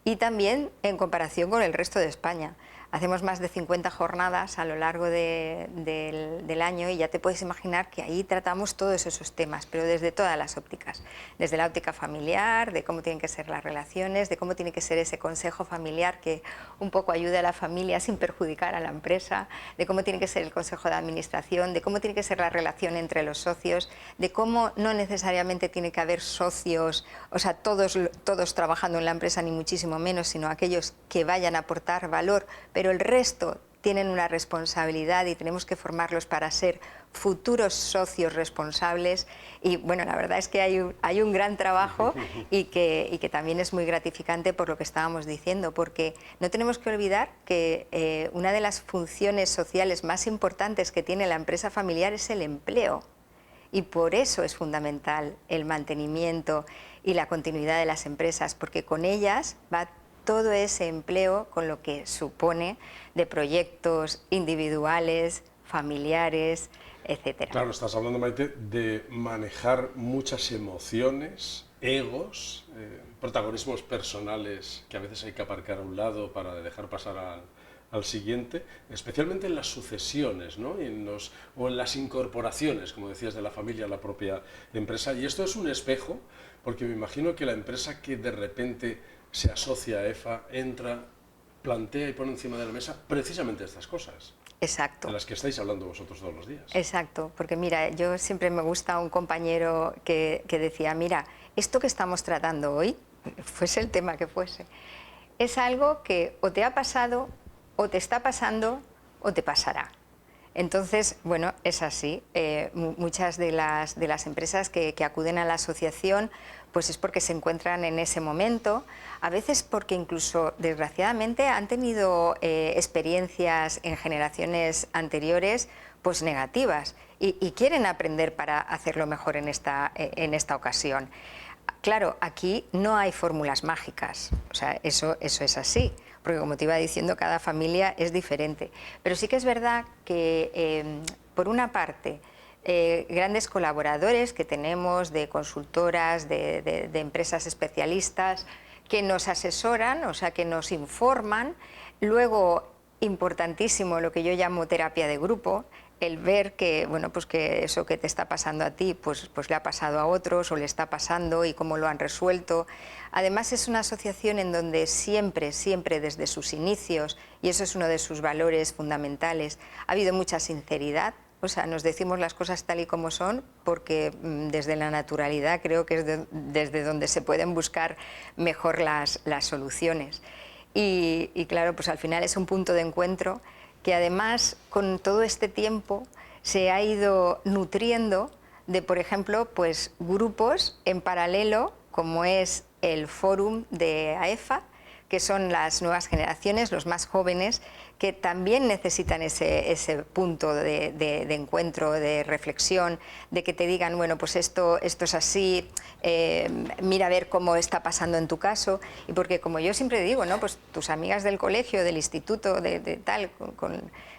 y también en comparación con el resto de España. Hacemos más de 50 jornadas a lo largo del año y ya te puedes imaginar que ahí tratamos todos esos temas, pero desde todas las ópticas. Desde la óptica familiar, de cómo tienen que ser las relaciones, de cómo tiene que ser ese consejo familiar que un poco ayude a la familia sin perjudicar a la empresa, de cómo tiene que ser el consejo de administración, de cómo tiene que ser la relación entre los socios, de cómo no necesariamente tiene que haber socios, o sea, todos trabajando en la empresa, ni muchísimo menos, sino aquellos que vayan a aportar valor, pero el resto tienen una responsabilidad y tenemos que formarlos para ser futuros socios responsables. Y bueno, la verdad es que hay un gran trabajo y que también es muy gratificante por lo que estábamos diciendo, porque no tenemos que olvidar que una de las funciones sociales más importantes que tiene la empresa familiar es el empleo, y por eso es fundamental el mantenimiento y la continuidad de las empresas, porque con ellas va todo ese empleo con lo que supone de proyectos individuales, familiares, etcétera. Claro, estás hablando, Maite, de manejar muchas emociones, egos, protagonismos personales que a veces hay que aparcar a un lado para dejar pasar al siguiente, especialmente en las sucesiones, ¿no? O en las incorporaciones, como decías, de la familia a la propia empresa. Y esto es un espejo, porque me imagino que la empresa que de repente se asocia a EFA, entra, plantea y pone encima de la mesa precisamente estas cosas. Exacto. De las que estáis hablando vosotros todos los días. Exacto, porque mira, yo siempre me gusta un compañero que decía, mira, esto que estamos tratando hoy, fuese el tema que fuese, es algo que o te ha pasado, o te está pasando, o te pasará. Entonces, bueno, es así. Muchas de las empresas que acuden a la asociación, pues es porque se encuentran en ese momento, a veces porque incluso, desgraciadamente, han tenido experiencias en generaciones anteriores pues negativas y quieren aprender para hacerlo mejor en esta ocasión. Claro, aquí no hay fórmulas mágicas, o sea, eso es así, porque como te iba diciendo, cada familia es diferente. Pero sí que es verdad que, por una parte, grandes colaboradores que tenemos de consultoras, de empresas especialistas, que nos asesoran, o sea, que nos informan. Luego, importantísimo lo que yo llamo terapia de grupo, el ver que, bueno, pues que eso que te está pasando a ti pues le ha pasado a otros o le está pasando y cómo lo han resuelto. Además es una asociación en donde siempre desde sus inicios, y eso es uno de sus valores fundamentales, ha habido mucha sinceridad. O sea, nos decimos las cosas tal y como son porque desde la naturalidad creo que es desde donde se pueden buscar mejor las soluciones. Y claro, pues al final es un punto de encuentro que además con todo este tiempo se ha ido nutriendo de, por ejemplo, pues grupos en paralelo como es el Fórum de AEFA, que son las nuevas generaciones, los más jóvenes, que también necesitan ese punto de encuentro, de reflexión, de que te digan, bueno, pues esto es así, mira a ver cómo está pasando en tu caso. Y porque, como yo siempre digo, ¿no? Pues tus amigas del colegio, del instituto, de tal,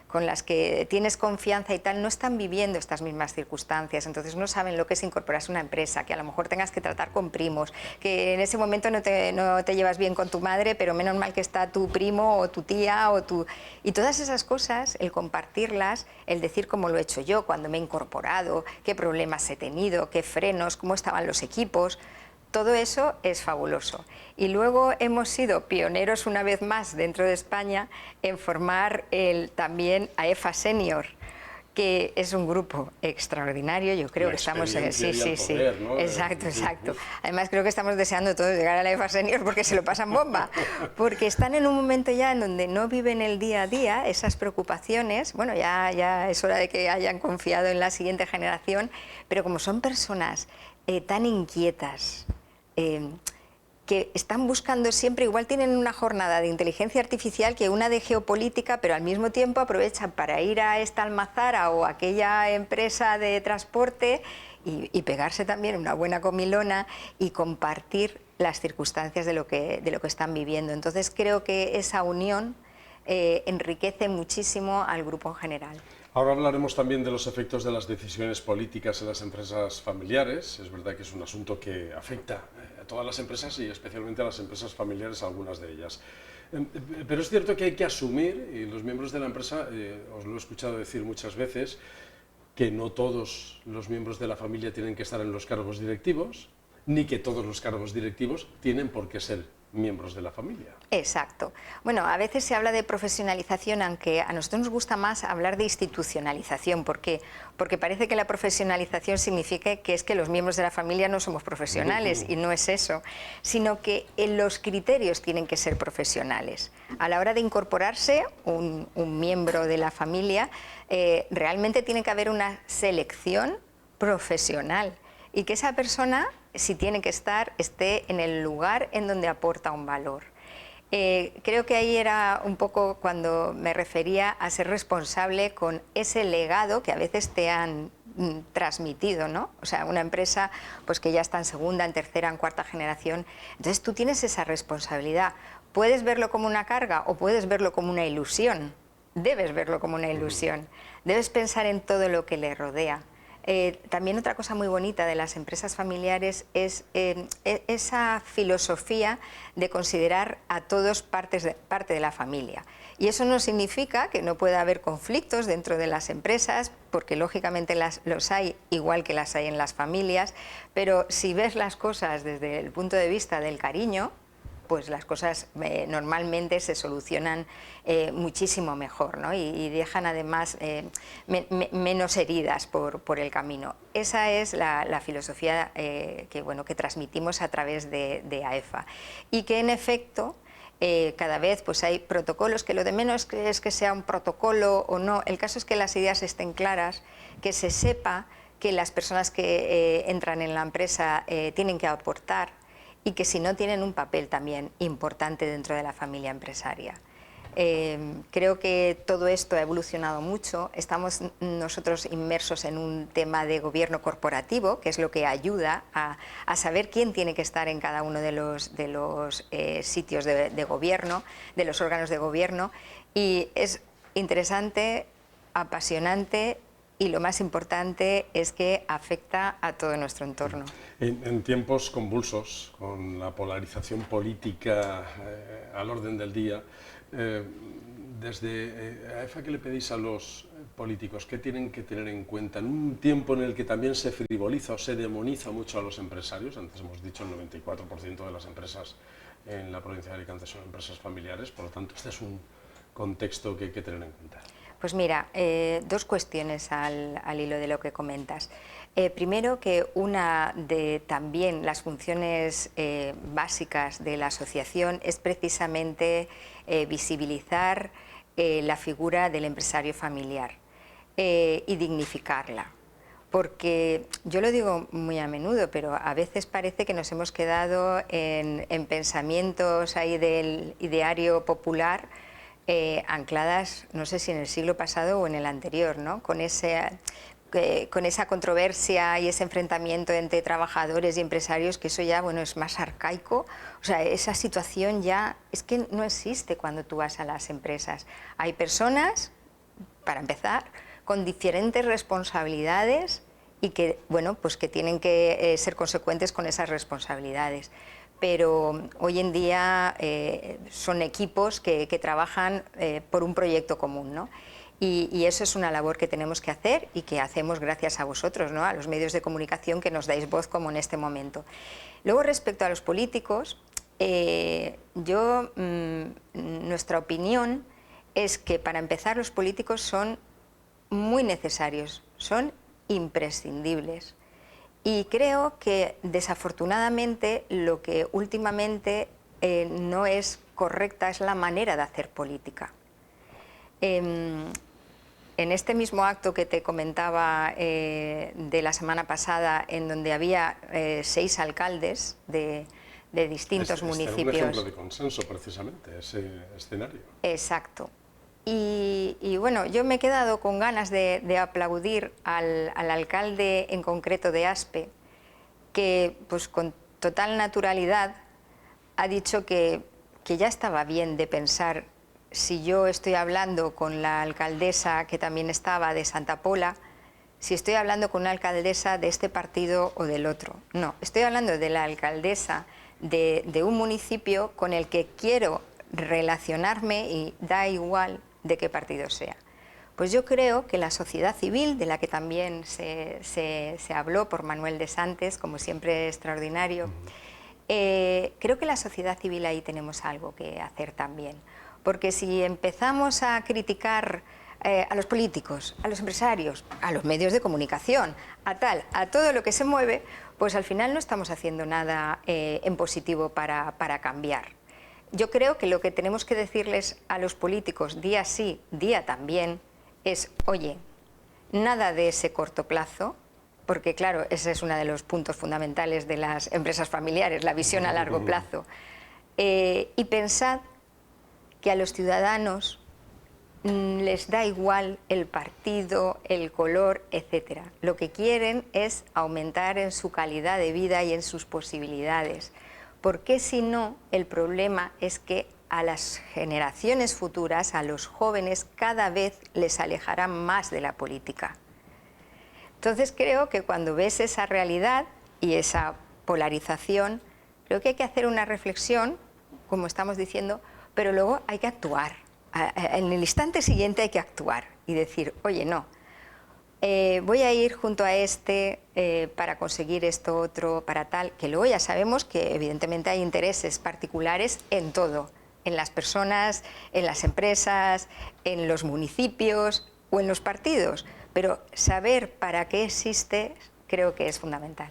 con las que tienes confianza y tal, no están viviendo estas mismas circunstancias, entonces no saben lo que es incorporarse a una empresa, que a lo mejor tengas que tratar con primos, que en ese momento no te llevas bien con tu madre, pero menos mal que está tu primo o tu tía o tu... Y todas esas cosas, el compartirlas, el decir cómo lo he hecho yo cuando me he incorporado, qué problemas he tenido, qué frenos, cómo estaban los equipos... Todo eso es fabuloso. Y luego hemos sido pioneros una vez más dentro de España en formar también AEFA Senior, que es un grupo extraordinario. Yo creo que estamos en... Sí, ¿no? Exacto. Además creo que estamos deseando todos llegar a la AEFA Senior porque se lo pasan bomba. Porque están en un momento ya en donde no viven el día a día esas preocupaciones. Bueno, ya es hora de que hayan confiado en la siguiente generación, pero como son personas tan inquietas, que están buscando siempre, igual tienen una jornada de inteligencia artificial que una de geopolítica, pero al mismo tiempo aprovechan para ir a esta almazara o aquella empresa de transporte y pegarse también una buena comilona y compartir las circunstancias de lo que están viviendo. Entonces creo que esa unión enriquece muchísimo al grupo en general. Ahora hablaremos también de los efectos de las decisiones políticas en las empresas familiares. Es verdad que es un asunto que afecta a todas las empresas y especialmente a las empresas familiares, algunas de ellas. Pero es cierto que hay que asumir, y los miembros de la empresa, os lo he escuchado decir muchas veces, que no todos los miembros de la familia tienen que estar en los cargos directivos, ni que todos los cargos directivos tienen por qué ser miembros de la familia. Exacto. Bueno, a veces se habla de profesionalización, aunque a nosotros nos gusta más hablar de institucionalización. ¿Por qué? Porque parece que la profesionalización significa que es que los miembros de la familia no somos profesionales, y no es eso, sino que los criterios tienen que ser profesionales. A la hora de incorporarse un miembro de la familia, realmente tiene que haber una selección profesional y que esa persona, si tiene que estar, esté en el lugar en donde aporta un valor. Creo que ahí era un poco cuando me refería a ser responsable con ese legado que a veces te han transmitido, ¿no? O sea, una empresa pues que ya está en segunda, en tercera, en cuarta generación. Entonces tú tienes esa responsabilidad. Puedes verlo como una carga o puedes verlo como una ilusión. Debes verlo como una ilusión. Debes pensar en todo lo que le rodea. También otra cosa muy bonita de las empresas familiares es esa filosofía de considerar a todos parte de la familia. Y eso no significa que no pueda haber conflictos dentro de las empresas, porque lógicamente los hay igual que las hay en las familias, pero si ves las cosas desde el punto de vista del cariño, pues las cosas normalmente se solucionan muchísimo mejor, ¿no? y dejan además menos heridas por el camino. Esa es la filosofía que transmitimos a través de AEFA y que en efecto cada vez pues hay protocolos, que lo de menos es que sea un protocolo o no, el caso es que las ideas estén claras, que se sepa que las personas que entran en la empresa tienen que aportar, y que si no tienen un papel también importante dentro de la familia empresaria. Creo que todo esto ha evolucionado mucho. Estamos nosotros inmersos en un tema de gobierno corporativo, que es lo que ayuda a saber quién tiene que estar en cada uno de los sitios de gobierno, de los órganos de gobierno, y es interesante, apasionante, y lo más importante es que afecta a todo nuestro entorno. En tiempos convulsos, con la polarización política al orden del día, Desde AEFA, ¿qué le pedís a los políticos? ¿Qué tienen que tener en cuenta en un tiempo en el que también se frivoliza o se demoniza mucho a los empresarios? Antes hemos dicho el 94% de las empresas en la provincia de Alicante son empresas familiares, por lo tanto este es un contexto que hay que tener en cuenta. Pues mira, dos cuestiones al hilo de lo que comentas. Primero, que una de también las funciones básicas de la asociación es precisamente visibilizar la figura del empresario familiar y dignificarla. Porque yo lo digo muy a menudo, pero a veces parece que nos hemos quedado en pensamientos ahí del ideario popular, ancladas, no sé si en el siglo pasado o en el anterior, ¿no? Con esa controversia y ese enfrentamiento entre trabajadores y empresarios, que eso ya, bueno, es más arcaico. O sea, esa situación ya es que no existe cuando tú vas a las empresas. Hay personas, para empezar, con diferentes responsabilidades y que, bueno, pues que tienen que ser consecuentes con esas responsabilidades. Pero hoy en día son equipos que trabajan por un proyecto común, ¿no? Y eso es una labor que tenemos que hacer y que hacemos gracias a vosotros, ¿no? A los medios de comunicación que nos dais voz como en este momento. Luego, respecto a los políticos, nuestra opinión es que, para empezar, los políticos son muy necesarios, son imprescindibles. Y creo que, desafortunadamente, lo que últimamente no es correcta es la manera de hacer política. En este mismo acto que te comentaba de la semana pasada, en donde había 6 alcaldes de distintos municipios. Es un ejemplo de consenso, precisamente, ese escenario. Exacto. Y bueno, yo me he quedado con ganas de aplaudir al alcalde en concreto de Aspe, que pues con total naturalidad ha dicho que ya estaba bien de pensar, si yo estoy hablando con la alcaldesa que también estaba de Santa Pola, si estoy hablando con una alcaldesa de este partido o del otro. No, estoy hablando de la alcaldesa de un municipio con el que quiero relacionarme y da igual de qué partido sea. Pues yo creo que la sociedad civil, de la que también se habló por Manuel de Santes, como siempre extraordinario, creo que la sociedad civil ahí tenemos algo que hacer también. Porque si empezamos a criticar a los políticos, a los empresarios, a los medios de comunicación, a todo lo que se mueve, pues al final no estamos haciendo nada en positivo para cambiar. Yo creo que lo que tenemos que decirles a los políticos día sí, día también, es, oye, nada de ese corto plazo, porque claro, ese es uno de los puntos fundamentales de las empresas familiares, la visión a largo plazo. Y pensad que a los ciudadanos les da igual el partido, el color, etc. Lo que quieren es aumentar en su calidad de vida y en sus posibilidades. Porque si no, el problema es que a las generaciones futuras, a los jóvenes, cada vez les alejarán más de la política. Entonces creo que cuando ves esa realidad y esa polarización, creo que hay que hacer una reflexión, como estamos diciendo, pero luego hay que actuar. En el instante siguiente hay que actuar y decir, oye, no, voy a ir junto a este para conseguir esto otro, para tal, que luego ya sabemos que evidentemente hay intereses particulares en todo, en las personas, en las empresas, en los municipios o en los partidos, pero saber para qué existe creo que es fundamental.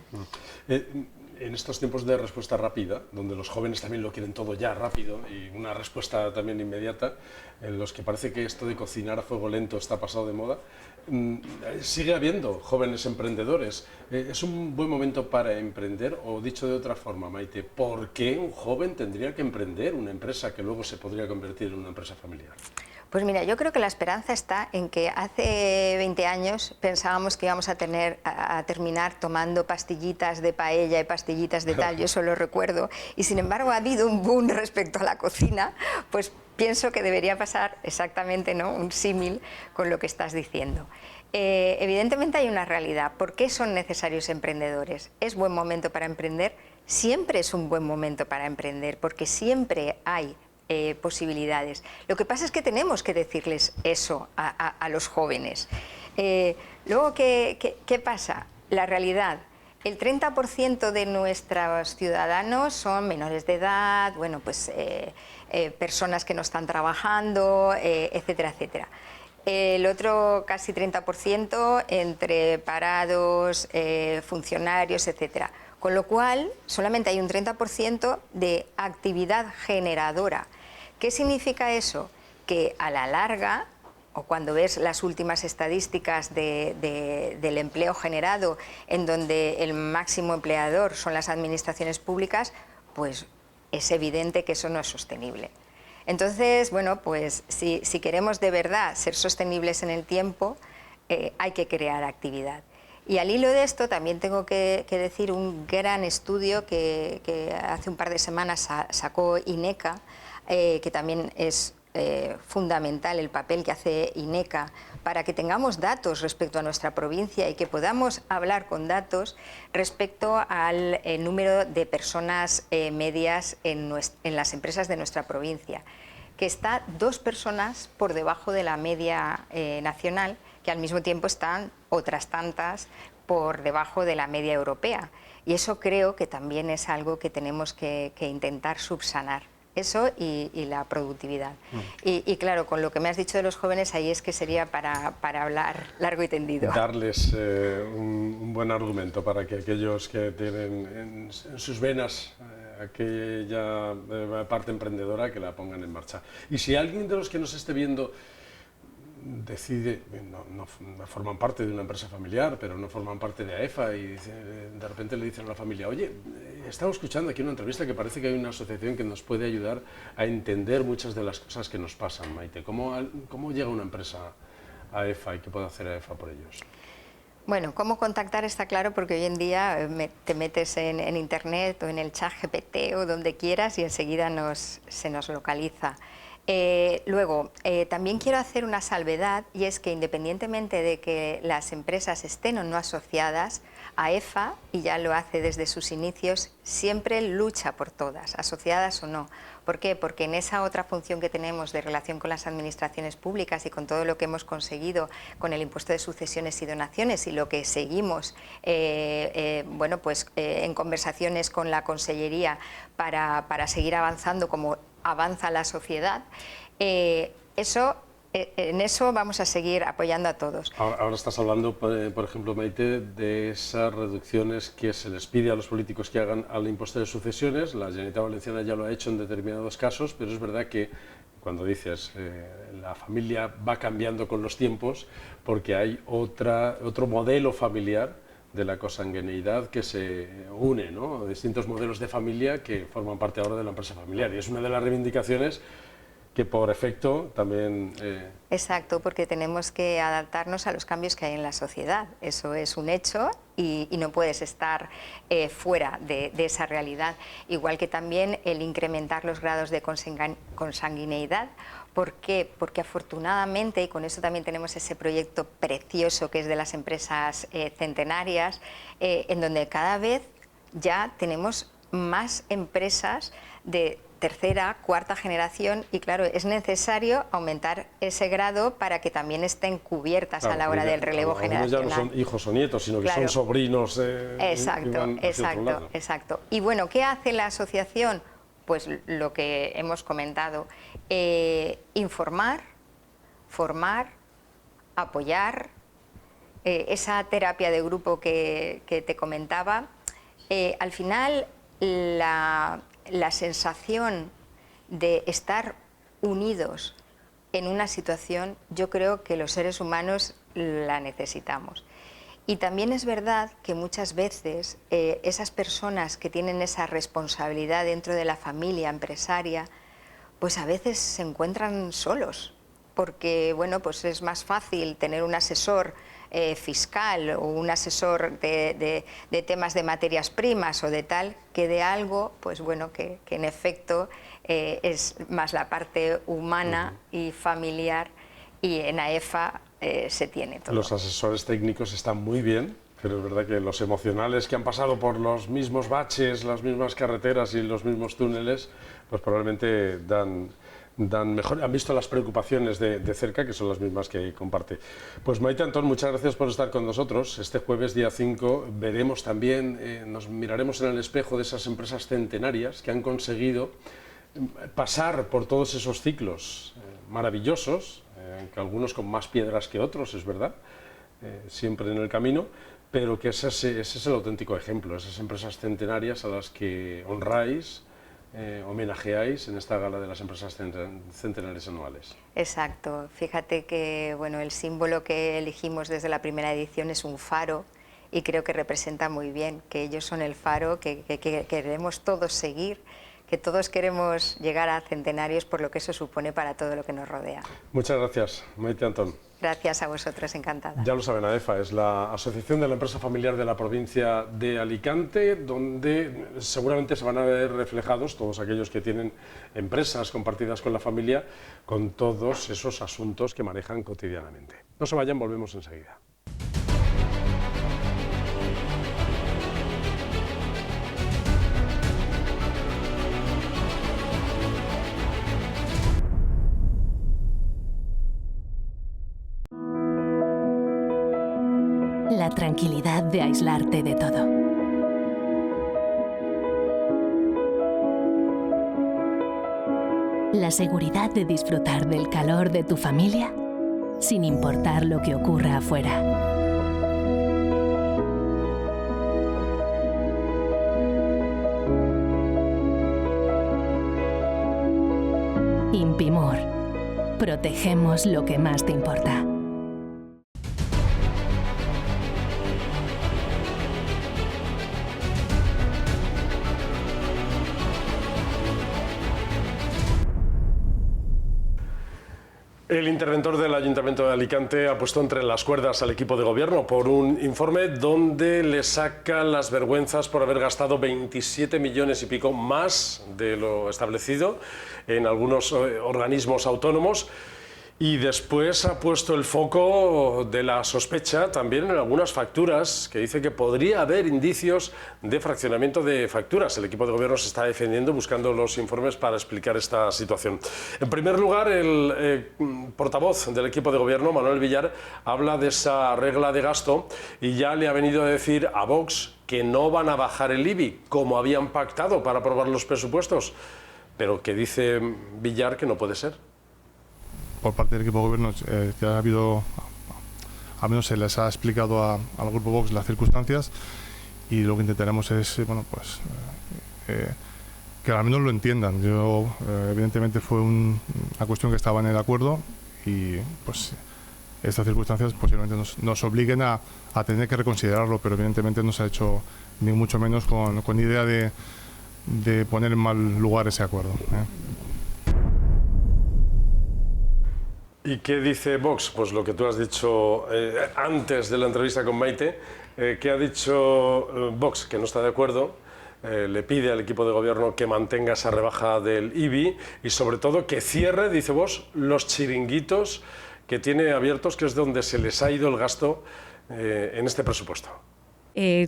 En estos tiempos de respuesta rápida, donde los jóvenes también lo quieren todo ya rápido y una respuesta también inmediata, en los que parece que esto de cocinar a fuego lento está pasado de moda, sigue habiendo jóvenes emprendedores. ¿Es un buen momento para emprender? O dicho de otra forma, Maite, ¿por qué un joven tendría que emprender una empresa que luego se podría convertir en una empresa familiar? Pues mira, yo creo que la esperanza está en que hace 20 años pensábamos que íbamos a terminar tomando pastillitas de paella y pastillitas de tal, yo eso lo recuerdo, y sin embargo ha habido un boom respecto a la cocina, pues pienso que debería pasar exactamente, ¿no?, un símil con lo que estás diciendo. Evidentemente hay una realidad. ¿Por qué son necesarios emprendedores? ¿Es buen momento para emprender? Siempre es un buen momento para emprender, porque siempre hay posibilidades. Lo que pasa es que tenemos que decirles eso a los jóvenes. Luego, ¿qué pasa? La realidad. El 30% de nuestros ciudadanos son menores de edad, bueno, pues personas que no están trabajando, etcétera, etcétera. El otro casi 30% entre parados, funcionarios, etcétera. Con lo cual, solamente hay un 30% de actividad generadora. ¿Qué significa eso? Que a la larga, o cuando ves las últimas estadísticas del empleo generado, en donde el máximo empleador son las administraciones públicas, pues es evidente que eso no es sostenible. Entonces, bueno, pues si queremos de verdad ser sostenibles en el tiempo, hay que crear actividad. Y al hilo de esto también tengo que decir un gran estudio que hace un par de semanas sacó INECA, que también es fundamental el papel que hace INECA para que tengamos datos respecto a nuestra provincia y que podamos hablar con datos respecto al número de personas medias en las empresas de nuestra provincia, que está 2 personas por debajo de la media nacional, que al mismo tiempo están otras tantas por debajo de la media europea. Y eso creo que también es algo que tenemos que intentar subsanar. Eso y la productividad. Y claro, con lo que me has dicho de los jóvenes, ahí es que sería para hablar largo y tendido. Darles un buen argumento para que aquellos que tienen en sus venas aquella parte emprendedora, que la pongan en marcha. Y si alguien de los que nos esté viendo decide, no forman parte de una empresa familiar, pero no forman parte de AEFA, y de repente le dicen a la familia: oye, he estado escuchando aquí una entrevista que parece que hay una asociación que nos puede ayudar a entender muchas de las cosas que nos pasan. Maite, ¿cómo llega una empresa a AEFA y qué puede hacer AEFA por ellos? Bueno, cómo contactar está claro, porque hoy en día te metes en internet o en el chat GPT o donde quieras y enseguida se nos localiza. Luego, también quiero hacer una salvedad, y es que independientemente de que las empresas estén o no asociadas, AEFA, y ya lo hace desde sus inicios, siempre lucha por todas, asociadas o no. ¿Por qué? Porque en esa otra función que tenemos de relación con las administraciones públicas y con todo lo que hemos conseguido con el impuesto de sucesiones y donaciones, y lo que seguimos bueno, pues, en conversaciones con la Consellería para seguir avanzando como avanza la sociedad, en eso vamos a seguir apoyando a todos. Ahora estás hablando, por ejemplo, Maite, de esas reducciones que se les pide a los políticos que hagan al impuesto de sucesiones. La Generalitat Valenciana ya lo ha hecho en determinados casos, pero es verdad que cuando dices la familia va cambiando con los tiempos, porque hay otro modelo familiar de la consanguineidad que se une, ¿no? Distintos modelos de familia que forman parte ahora de la empresa familiar, y es una de las reivindicaciones que por efecto también... Exacto, porque tenemos que adaptarnos a los cambios que hay en la sociedad, eso es un hecho, y no puedes estar fuera de esa realidad. Igual que también el incrementar los grados de consanguineidad. ¿Por qué? Porque afortunadamente, y con eso también tenemos ese proyecto precioso que es de las empresas centenarias, en donde cada vez ya tenemos más empresas de tercera, cuarta generación, y claro, es necesario aumentar ese grado para que también estén cubiertas a la hora del relevo generacional. Ya no son hijos o nietos, sino que son sobrinos. Exacto. Y bueno, ¿qué hace la asociación? Pues lo que hemos comentado, informar, formar, apoyar, esa terapia de grupo que te comentaba. Al final, la sensación de estar unidos en una situación, yo creo que los seres humanos la necesitamos. Y también es verdad que muchas veces esas personas que tienen esa responsabilidad dentro de la familia empresaria, pues a veces se encuentran solos, porque bueno, pues es más fácil tener un asesor fiscal o un asesor de temas de materias primas o de tal, que de algo, pues bueno, que en efecto es más la parte humana y familiar, y en AEFA se tiene todo. Los asesores técnicos están muy bien, Pero es verdad que los emocionales que han pasado por los mismos baches, las mismas carreteras y los mismos túneles, pues probablemente dan mejor, han visto las preocupaciones de cerca, que son las mismas que comparte. Pues Maite Antón, muchas gracias por estar con nosotros. Este jueves, día 5, veremos también, nos miraremos en el espejo de esas empresas centenarias que han conseguido pasar por todos esos ciclos maravillosos, que algunos con más piedras que otros, es verdad, siempre en el camino, pero que ese es el auténtico ejemplo, esas empresas centenarias a las que honráis, homenajeáis en esta gala de las empresas centenarias anuales. Exacto, fíjate que bueno, el símbolo que elegimos desde la primera edición es un faro y creo que representa muy bien que ellos son el faro que queremos todos seguir, que todos queremos llegar a centenarios por lo que eso supone para todo lo que nos rodea. Muchas gracias, Maite Antón. Gracias a vosotros, encantada. Ya lo saben, AEFA es la Asociación de la Empresa Familiar de la provincia de Alicante, donde seguramente se van a ver reflejados todos aquellos que tienen empresas compartidas con la familia, con todos esos asuntos que manejan cotidianamente. No se vayan, volvemos enseguida. La tranquilidad de aislarte de todo. La seguridad de disfrutar del calor de tu familia sin importar lo que ocurra afuera. Impimor. Protegemos lo que más te importa. El interventor del Ayuntamiento de Alicante ha puesto entre las cuerdas al equipo de gobierno por un informe donde le saca las vergüenzas por haber gastado 27 millones y pico más de lo establecido en algunos organismos autónomos. Y después ha puesto el foco de la sospecha también en algunas facturas, que dice que podría haber indicios de fraccionamiento de facturas. El equipo de gobierno se está defendiendo, buscando los informes para explicar esta situación. En primer lugar, el portavoz del equipo de gobierno, Manuel Villar, habla de esa regla de gasto y ya le ha venido a decir a Vox que no van a bajar el IBI, como habían pactado para aprobar los presupuestos, pero que dice Villar que no puede ser. Por parte del equipo de gobierno ya ha habido, al menos se les ha explicado al Grupo Vox las circunstancias y lo que intentaremos es, bueno, pues que al menos lo entiendan. Yo, evidentemente fue una cuestión que estaba en el acuerdo y pues estas circunstancias posiblemente nos obliguen a tener que reconsiderarlo, pero evidentemente no se ha hecho ni mucho menos con idea de poner en mal lugar ese acuerdo. ¿Y qué dice Vox? Pues lo que tú has dicho antes de la entrevista con Maite, que ha dicho Vox que no está de acuerdo, le pide al equipo de gobierno que mantenga esa rebaja del IBI y sobre todo que cierre, dice Vox, los chiringuitos que tiene abiertos, que es donde se les ha ido el gasto en este presupuesto.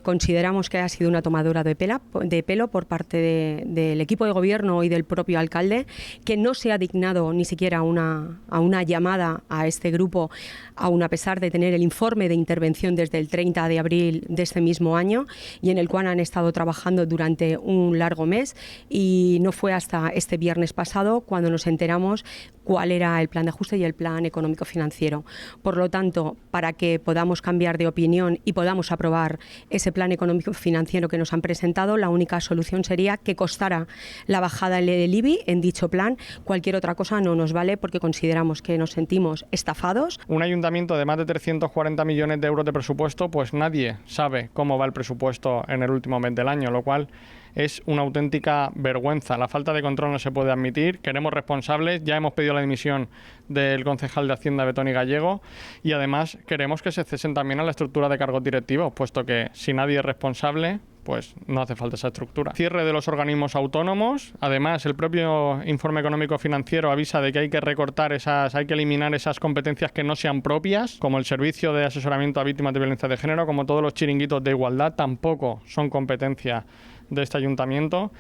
Consideramos que ha sido una tomadura de pelo por parte del equipo de gobierno y del propio alcalde, que no se ha dignado ni siquiera a una llamada a este grupo, aun a pesar de tener el informe de intervención desde el 30 de abril de este mismo año y en el cual han estado trabajando durante un largo mes, y no fue hasta este viernes pasado cuando nos enteramos cuál era el plan de ajuste y el plan económico financiero. Por lo tanto, para que podamos cambiar de opinión y podamos aprobar ese plan económico financiero que nos han presentado, la única solución sería que costara la bajada del IBI en dicho plan. Cualquier otra cosa no nos vale, porque consideramos que nos sentimos estafados. Un ayuntamiento de más de 340 millones de euros de presupuesto, pues nadie sabe cómo va el presupuesto en el último mes del año, lo cual es una auténtica vergüenza. La falta de control no se puede admitir. Queremos responsables. Ya hemos pedido la dimisión del concejal de Hacienda, Betoni Gallego, y además queremos que se cesen también a la estructura de cargos directivos, puesto que si nadie es responsable, pues no hace falta esa estructura. Cierre de los organismos autónomos. Además, el propio informe económico financiero avisa de que hay que recortar hay que eliminar esas competencias que no sean propias, como el servicio de asesoramiento a víctimas de violencia de género, como todos los chiringuitos de igualdad, tampoco son competencia de este ayuntamiento.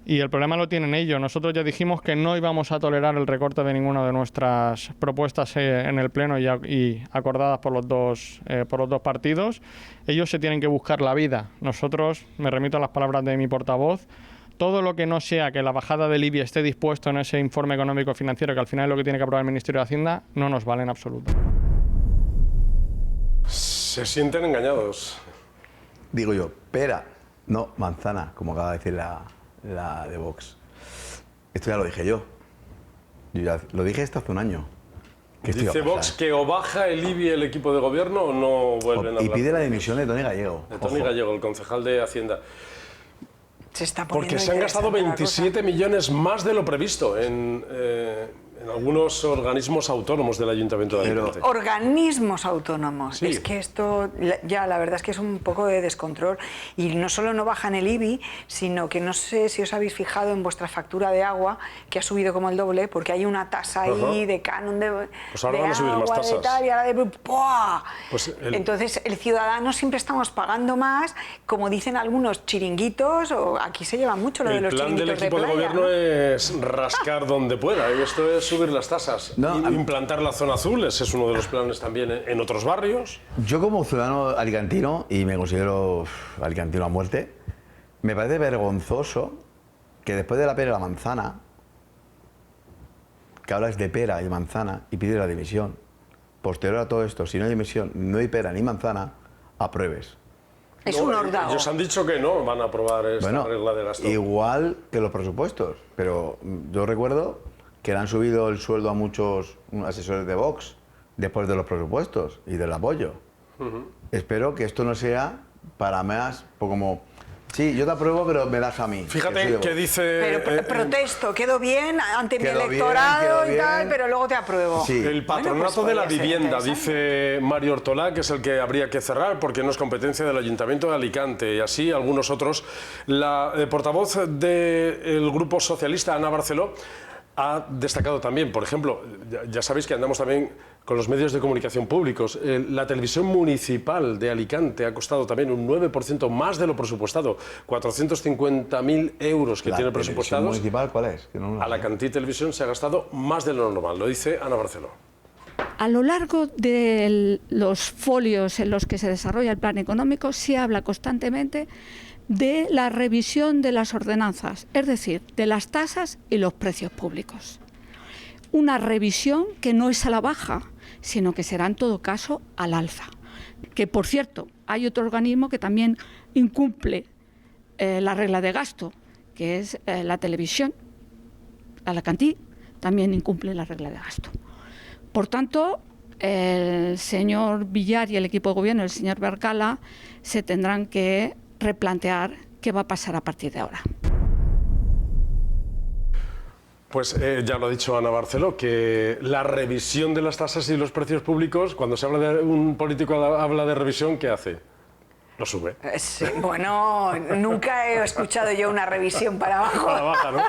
Y el problema lo tienen ellos. Nosotros ya dijimos que no íbamos a tolerar el recorte de ninguna de nuestras propuestas en el Pleno y acordadas por los dos partidos. Ellos se tienen que buscar la vida. Nosotros, me remito a las palabras de mi portavoz, todo lo que no sea que la bajada del IBI esté dispuesto en ese informe económico financiero, que al final es lo que tiene que aprobar el Ministerio de Hacienda, no nos vale en absoluto. Se sienten engañados. Digo yo, pera, no manzana, como acaba de decir la de Vox. Esto ya lo dije yo. Yo ya lo dije esto hace un año. Dice Vox que o baja el IBI el equipo de gobierno o no vuelven a hablar. Y pide la dimisión de Toni Gallego. De Toni Gallego, el concejal de Hacienda. Se está porque se han gastado 27 millones más de lo previsto en algunos organismos autónomos del Ayuntamiento de Alicante. Organismos autónomos. Sí. Es que esto, ya la verdad es que es un poco de descontrol. Y no solo no bajan el IBI, sino que no sé si os habéis fijado en vuestra factura de agua, que ha subido como el doble, porque hay una tasa ahí de canon de, pues ahora van a subir más tasas. Pues entonces, el ciudadano siempre estamos pagando más, como dicen algunos chiringuitos, o aquí se lleva mucho lo de los chiringuitos de playa. El plan del equipo de gobierno, ¿no?, es rascar donde pueda, y esto es subir las tasas. Implantar la zona azul, ese es uno de los planes también en otros barrios. Yo como ciudadano alicantino, y me considero alicantino a muerte, me parece vergonzoso que después de la pera y la manzana, que hablas de pera y manzana y pides la dimisión, posterior a todo esto, si no hay dimisión, no hay pera ni manzana, apruebes. Es un hordado. Ellos han dicho que no van a aprobar esta regla de gasto. Igual que los presupuestos, pero yo recuerdo que le han subido el sueldo a muchos asesores de Vox después de los presupuestos y del apoyo. Espero que esto no sea para más, como, sí, yo te apruebo, pero me das a mí. Fíjate que dice... Pero protesto, quedo bien ante mi electorado y tal, pero luego te apruebo. Sí. El patronato de la vivienda, dice Mario Ortolá, que es el que habría que cerrar porque no es competencia del Ayuntamiento de Alicante, y así algunos otros. La portavoz del Grupo Socialista, Ana Barceló, ha destacado también, por ejemplo, ya sabéis que andamos también con los medios de comunicación públicos, la televisión municipal de Alicante ha costado también un 9% más de lo presupuestado, 450.000 euros que tiene presupuestados. ¿La televisión municipal cuál es? Que no Alacantí Televisión se ha gastado más de lo normal, lo dice Ana Barceló. A lo largo de los folios en los que se desarrolla el plan económico se habla constantemente de la revisión de las ordenanzas, es decir, de las tasas y los precios públicos. Una revisión que no es a la baja, sino que será en todo caso al alza. Que, por cierto, hay otro organismo que también incumple la regla de gasto, que es la televisión. Alacantí también incumple la regla de gasto. Por tanto, el señor Villar y el equipo de gobierno, el señor Bercala, se tendrán que replantear qué va a pasar a partir de ahora. Pues ya lo ha dicho Ana Barceló, que la revisión de las tasas y los precios públicos, cuando se habla de un político habla de revisión, ¿qué hace? Lo sube. Sí, bueno, nunca he escuchado yo una revisión para abajo. Para baja, ¿no?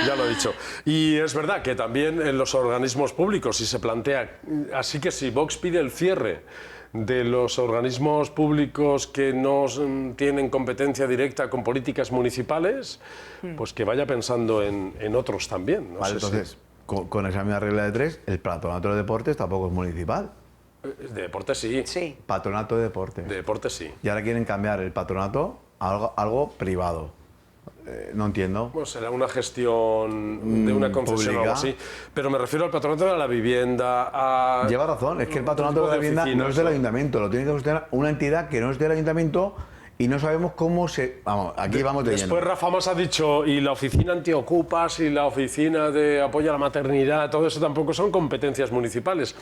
Ya lo he dicho. Y es verdad que también en los organismos públicos, si se plantea, así que si Vox pide el cierre de los organismos públicos que no tienen competencia directa con políticas municipales, pues que vaya pensando en otros también. No vale, sé entonces, con esa misma regla de tres, el patronato de deportes tampoco es municipal. De deportes sí. Sí. Patronato de deportes. De deportes sí. Y ahora quieren cambiar el patronato a algo privado. No entiendo. Pues será una gestión de una concesión o algo así. Pero me refiero al patronato de la vivienda. Lleva razón, es que el patronato de la vivienda no es del ayuntamiento, lo tiene que gestionar una entidad que no es del ayuntamiento y no sabemos cómo se... Vamos, aquí vamos de lleno. Después Rafa Mas ha dicho, y la oficina antiocupas y la oficina de apoyo a la maternidad, todo eso tampoco son competencias municipales.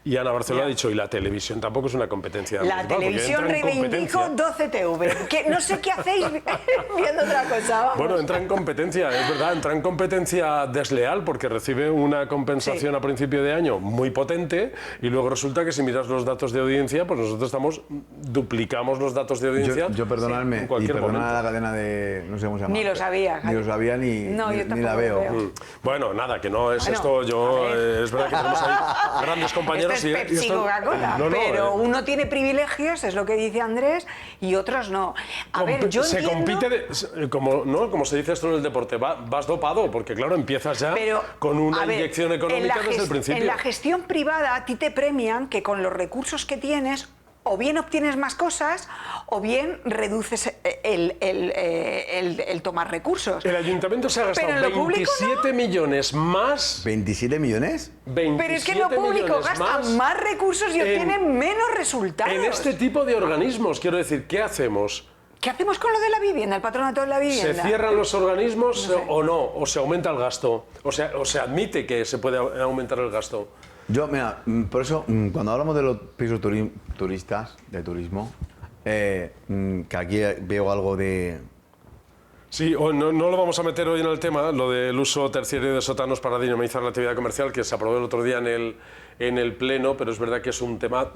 Y Ana Barceló ha dicho, y la televisión tampoco es una competencia municipal. La televisión reivindico 12TV. Que no sé qué hacéis viendo otra cosa. Vamos. Bueno, entra en competencia, es verdad, entra en competencia desleal porque recibe una compensación a principio de año muy potente y luego resulta que si miras los datos de audiencia, pues nosotros duplicamos los datos de audiencia Eso, perdonadme, en cualquier y perdonad momento. la cadena de... no sé cómo se llama. Ni lo sabía. Ni lo sabía ni, No, yo ni tampoco la lo veo. veo. Bueno, nada, que no es Bueno, esto, yo... a ver. es verdad que tenemos ahí grandes compañeros Esto es Pepsi esto- Coca-Cola, No, no, pero uno tiene privilegios, es lo que dice Andrés, y otros no. A ver, yo se entiendo... compite, como, ¿no? Como se dice esto en el deporte, vas dopado, porque claro, empiezas ya Pero, con una a ver, inyección económica desde el principio. En la gestión privada a ti te premian que con los recursos que tienes o bien obtienes más cosas o bien reduces el tomar recursos. El ayuntamiento se ha gastado Pero en lo público 27 millones más. ¿27 millones? 27 Pero es que en lo público millones gastan más recursos y obtienen menos resultados. En este tipo de organismos, quiero decir, ¿qué hacemos? ¿Qué hacemos con lo de la vivienda, el patronato de la vivienda? ¿Se cierran los organismos o no? ¿O se aumenta el gasto? ¿O se admite que se puede aumentar el gasto? Yo, mira, por eso, cuando hablamos de los pisos turistas, de turismo, que aquí veo algo de... Sí, no lo vamos a meter hoy en el tema, lo del uso terciario de sótanos para dinamizar la actividad comercial, que se aprobó el otro día en el Pleno, pero es verdad que es un tema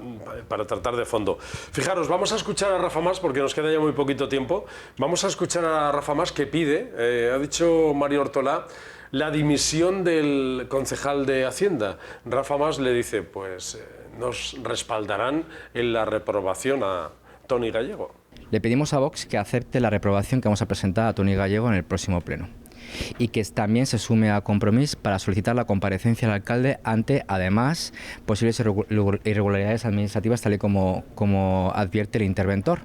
para tratar de fondo. Fijaros, vamos a escuchar a Rafa Mas, porque nos queda ya muy poquito tiempo. Vamos a escuchar a Rafa Mas que pide, ha dicho Mario Ortolá, la dimisión del concejal de Hacienda. Rafa Mas le dice, pues nos respaldarán en la reprobación a Toni Gallego. Le pedimos a Vox que acepte la reprobación que vamos a presentar a Toni Gallego en el próximo pleno y que también se sume a Compromís para solicitar la comparecencia del alcalde ante, además, posibles irregularidades administrativas tal y como advierte el interventor.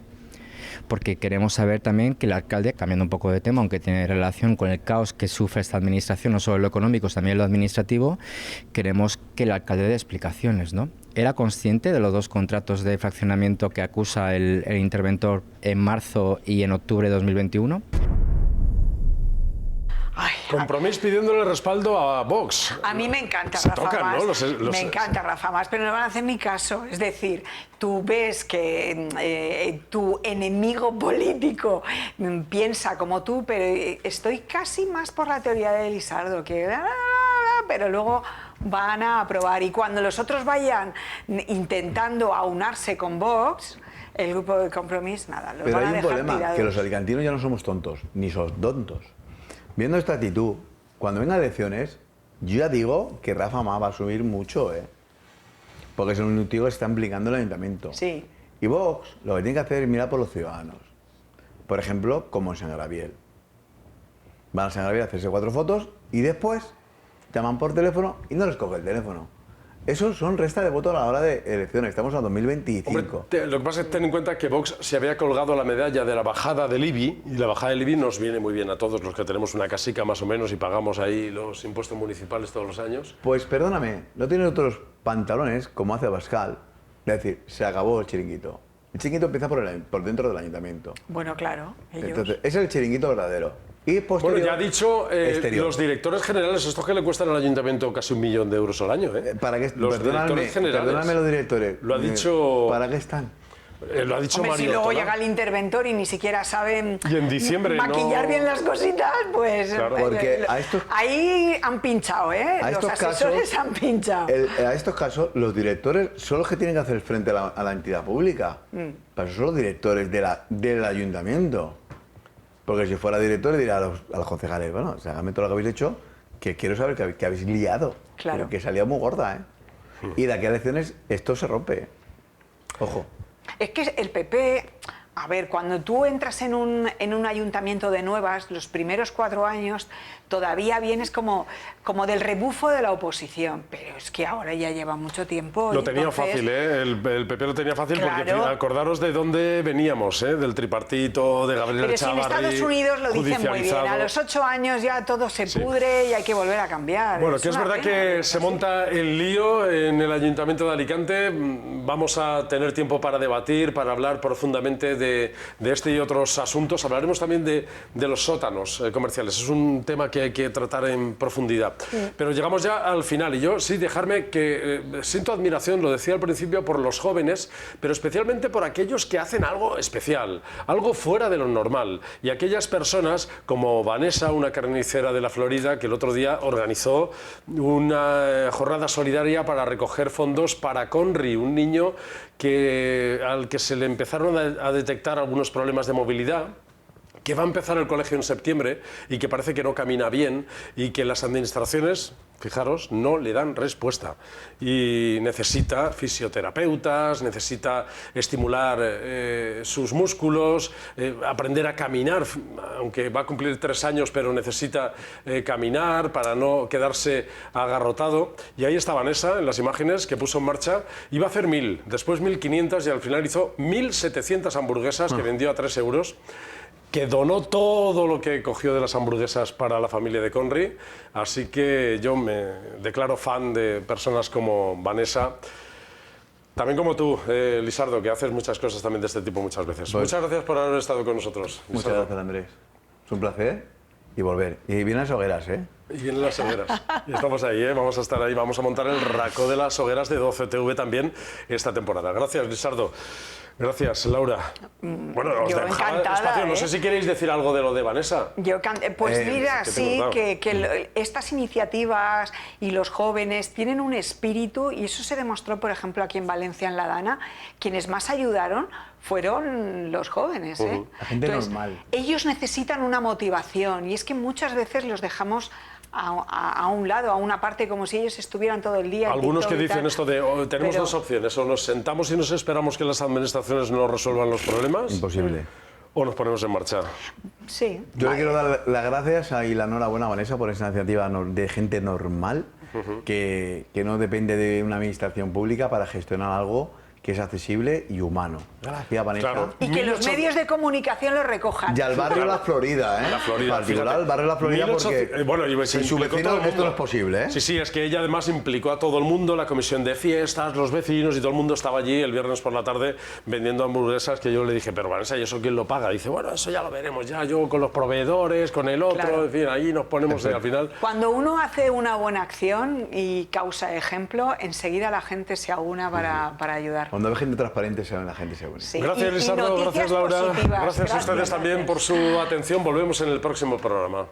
Porque queremos saber también que el alcalde, cambiando un poco de tema, aunque tiene relación con el caos que sufre esta administración, no solo lo económico, también lo administrativo, queremos que el alcalde dé explicaciones, ¿no? ¿Era consciente de los dos contratos de fraccionamiento que acusa el interventor en marzo y en octubre de 2021? Compromís pidiéndole respaldo a Vox. A mí me encanta Se Rafa tocan, Mas, ¿no? me encanta Rafa Mas, pero no van a hacer mi caso. Es decir, tú ves que tu enemigo político piensa como tú, pero estoy casi más por la teoría de Elisardo, que... pero luego van a aprobar. Y cuando los otros vayan intentando aunarse con Vox, el grupo de Compromís, nada, los Pero van a hay un dejar problema, tirados. que los alicantinos ya no somos tontos, ni somos tontos. Viendo esta actitud, cuando vengan elecciones, yo ya digo que Rafa Mas va a subir mucho, porque es un tío que se está implicando en el ayuntamiento. Sí. Y Vox lo que tiene que hacer es mirar por los ciudadanos. Por ejemplo, como en San Gabriel. Van a San Gabriel a hacerse 4 fotos y después llaman por teléfono y no les coge el teléfono. Eso son resta de voto a la hora de elecciones. Estamos en 2025. Hombre, lo que pasa es que ten en cuenta que Vox se había colgado la medalla de la bajada del IBI, y la bajada del IBI nos viene muy bien a todos los que tenemos una casica más o menos y pagamos ahí los impuestos municipales todos los años. Pues perdóname, no tienes otros pantalones como hace Abascal. Es decir, se acabó el chiringuito. El chiringuito empieza por dentro del ayuntamiento. Bueno, claro, ellos... Entonces, ese es el chiringuito verdadero. Y posterior, Bueno, ya ha dicho exterior. los directores generales, estos que le cuestan al ayuntamiento casi 1 millón de euros al año. ¿Para qué? Los directores generales. Perdóname los directores. Lo ha dicho... ¿Para qué están? Lo ha dicho Hombre, Mario si luego Ortolá. llega el interventor y ni siquiera saben Y en diciembre maquillar no- bien las cositas, pues Claro, porque a estos- ahí han pinchado, ¿eh? A Los estos asesores casos- han pinchado. A estos casos, los directores son los que tienen que hacer frente a la entidad pública. Para eso son los directores del ayuntamiento. Porque si fuera director, diría a los concejales, bueno, háganme todo lo que habéis hecho, que quiero saber que habéis liado. Claro. Que salía muy gorda, Y de aquí a elecciones esto se rompe. Ojo. Es que el PP, a ver, cuando tú entras en un ayuntamiento de nuevas, los primeros 4 años, todavía vienes como del rebufo de la oposición. Pero es que ahora ya lleva mucho tiempo. Lo y tenía entonces- fácil, el PP lo tenía fácil porque Claro. acordaros de dónde veníamos, del tripartito, de Gabriel Pero si en Chavarri, Estados Unidos lo dicen muy bien, a judicializado. los 8 años ya todo se pudre y hay que volver a cambiar. Bueno, que es una verdad pena, que pero se sí. monta el lío en el Ayuntamiento de Alicante. Vamos a tener tiempo para debatir, para hablar profundamente de este y otros asuntos. Hablaremos también de los sótanos comerciales. Es un tema que hay que tratar en profundidad. Pero llegamos ya al final y yo sí dejarme que siento admiración, lo decía al principio, por los jóvenes, pero especialmente por aquellos que hacen algo especial, algo fuera de lo normal. Y aquellas personas como Vanessa, una carnicera de la Florida, que el otro día organizó una jornada solidaria para recoger fondos para Conry, un niño al que se le empezaron a detectar detectar algunos problemas de movilidad, que va a empezar el colegio en septiembre y que parece que no camina bien y que las administraciones, fijaros, no le dan respuesta. Y necesita fisioterapeutas, necesita estimular sus músculos, aprender a caminar, aunque va a cumplir 3 años, pero necesita caminar para no quedarse agarrotado. Y ahí está Vanessa en las imágenes que puso en marcha. Iba a hacer 1000, después 1500 y al final hizo 1700 hamburguesas que vendió a 3 euros. Que donó todo lo que cogió de las hamburguesas para la familia de Conri, así que yo me declaro fan de personas como Vanessa, también como tú, Lisardo, que haces muchas cosas también de este tipo muchas veces. Pues, muchas gracias por haber estado con nosotros, Muchas Lisardo. gracias, Andrés. Es un placer y volver. Y vienen las hogueras, ¿eh? Y vienen las hogueras. Y estamos ahí, vamos a estar ahí, vamos a montar el raco de las hogueras de 12TV también esta temporada. Gracias, Lisardo. Gracias, Laura. Bueno, os yo dejaba encantada, espacio. No sé si queréis decir algo de lo de Vanessa. Pues mira, ¿qué te he sí, contado? que estas iniciativas y los jóvenes tienen un espíritu, y eso se demostró, por ejemplo, aquí en Valencia, en La Dana. Quienes más ayudaron fueron los jóvenes. La gente normal. Ellos necesitan una motivación, y es que muchas veces los dejamos a un lado, a una parte, como si ellos estuvieran todo el día. Algunos que dicen esto de tenemos Pero- 2 opciones, o nos sentamos y nos esperamos que las administraciones nos resuelvan los problemas, Imposible. o nos ponemos en marcha. Sí. Yo le quiero dar las gracias y la enhorabuena a Vanessa por esa iniciativa de gente normal que no depende de una administración pública para gestionar algo que es accesible y humano. Gracias, Vanessa. Claro. Y que los medios de comunicación lo recojan. Y al barrio La Florida, ¿eh? La Florida, en particular, fíjate. al barrio La Florida, 1800 porque bueno, y se sin su implicó vecino todo el esto mundo. no es posible, ¿eh? Sí, sí, es que ella además implicó a todo el mundo, la comisión de fiestas, los vecinos, y todo el mundo estaba allí el viernes por la tarde vendiendo hamburguesas, que yo le dije, pero Vanessa, ¿y eso quién lo paga? Y dice, bueno, eso ya lo veremos, ya yo con los proveedores, con el otro, Claro. en fin, ahí nos ponemos al final. Cuando uno hace una buena acción y causa ejemplo, enseguida la gente se aúna para ayudar. Cuando ve gente transparente, la gente se une. Sí. Gracias, Y Lisardo, noticias gracias, Laura. positivas. Gracias a ustedes también por su atención. Volvemos en el próximo programa.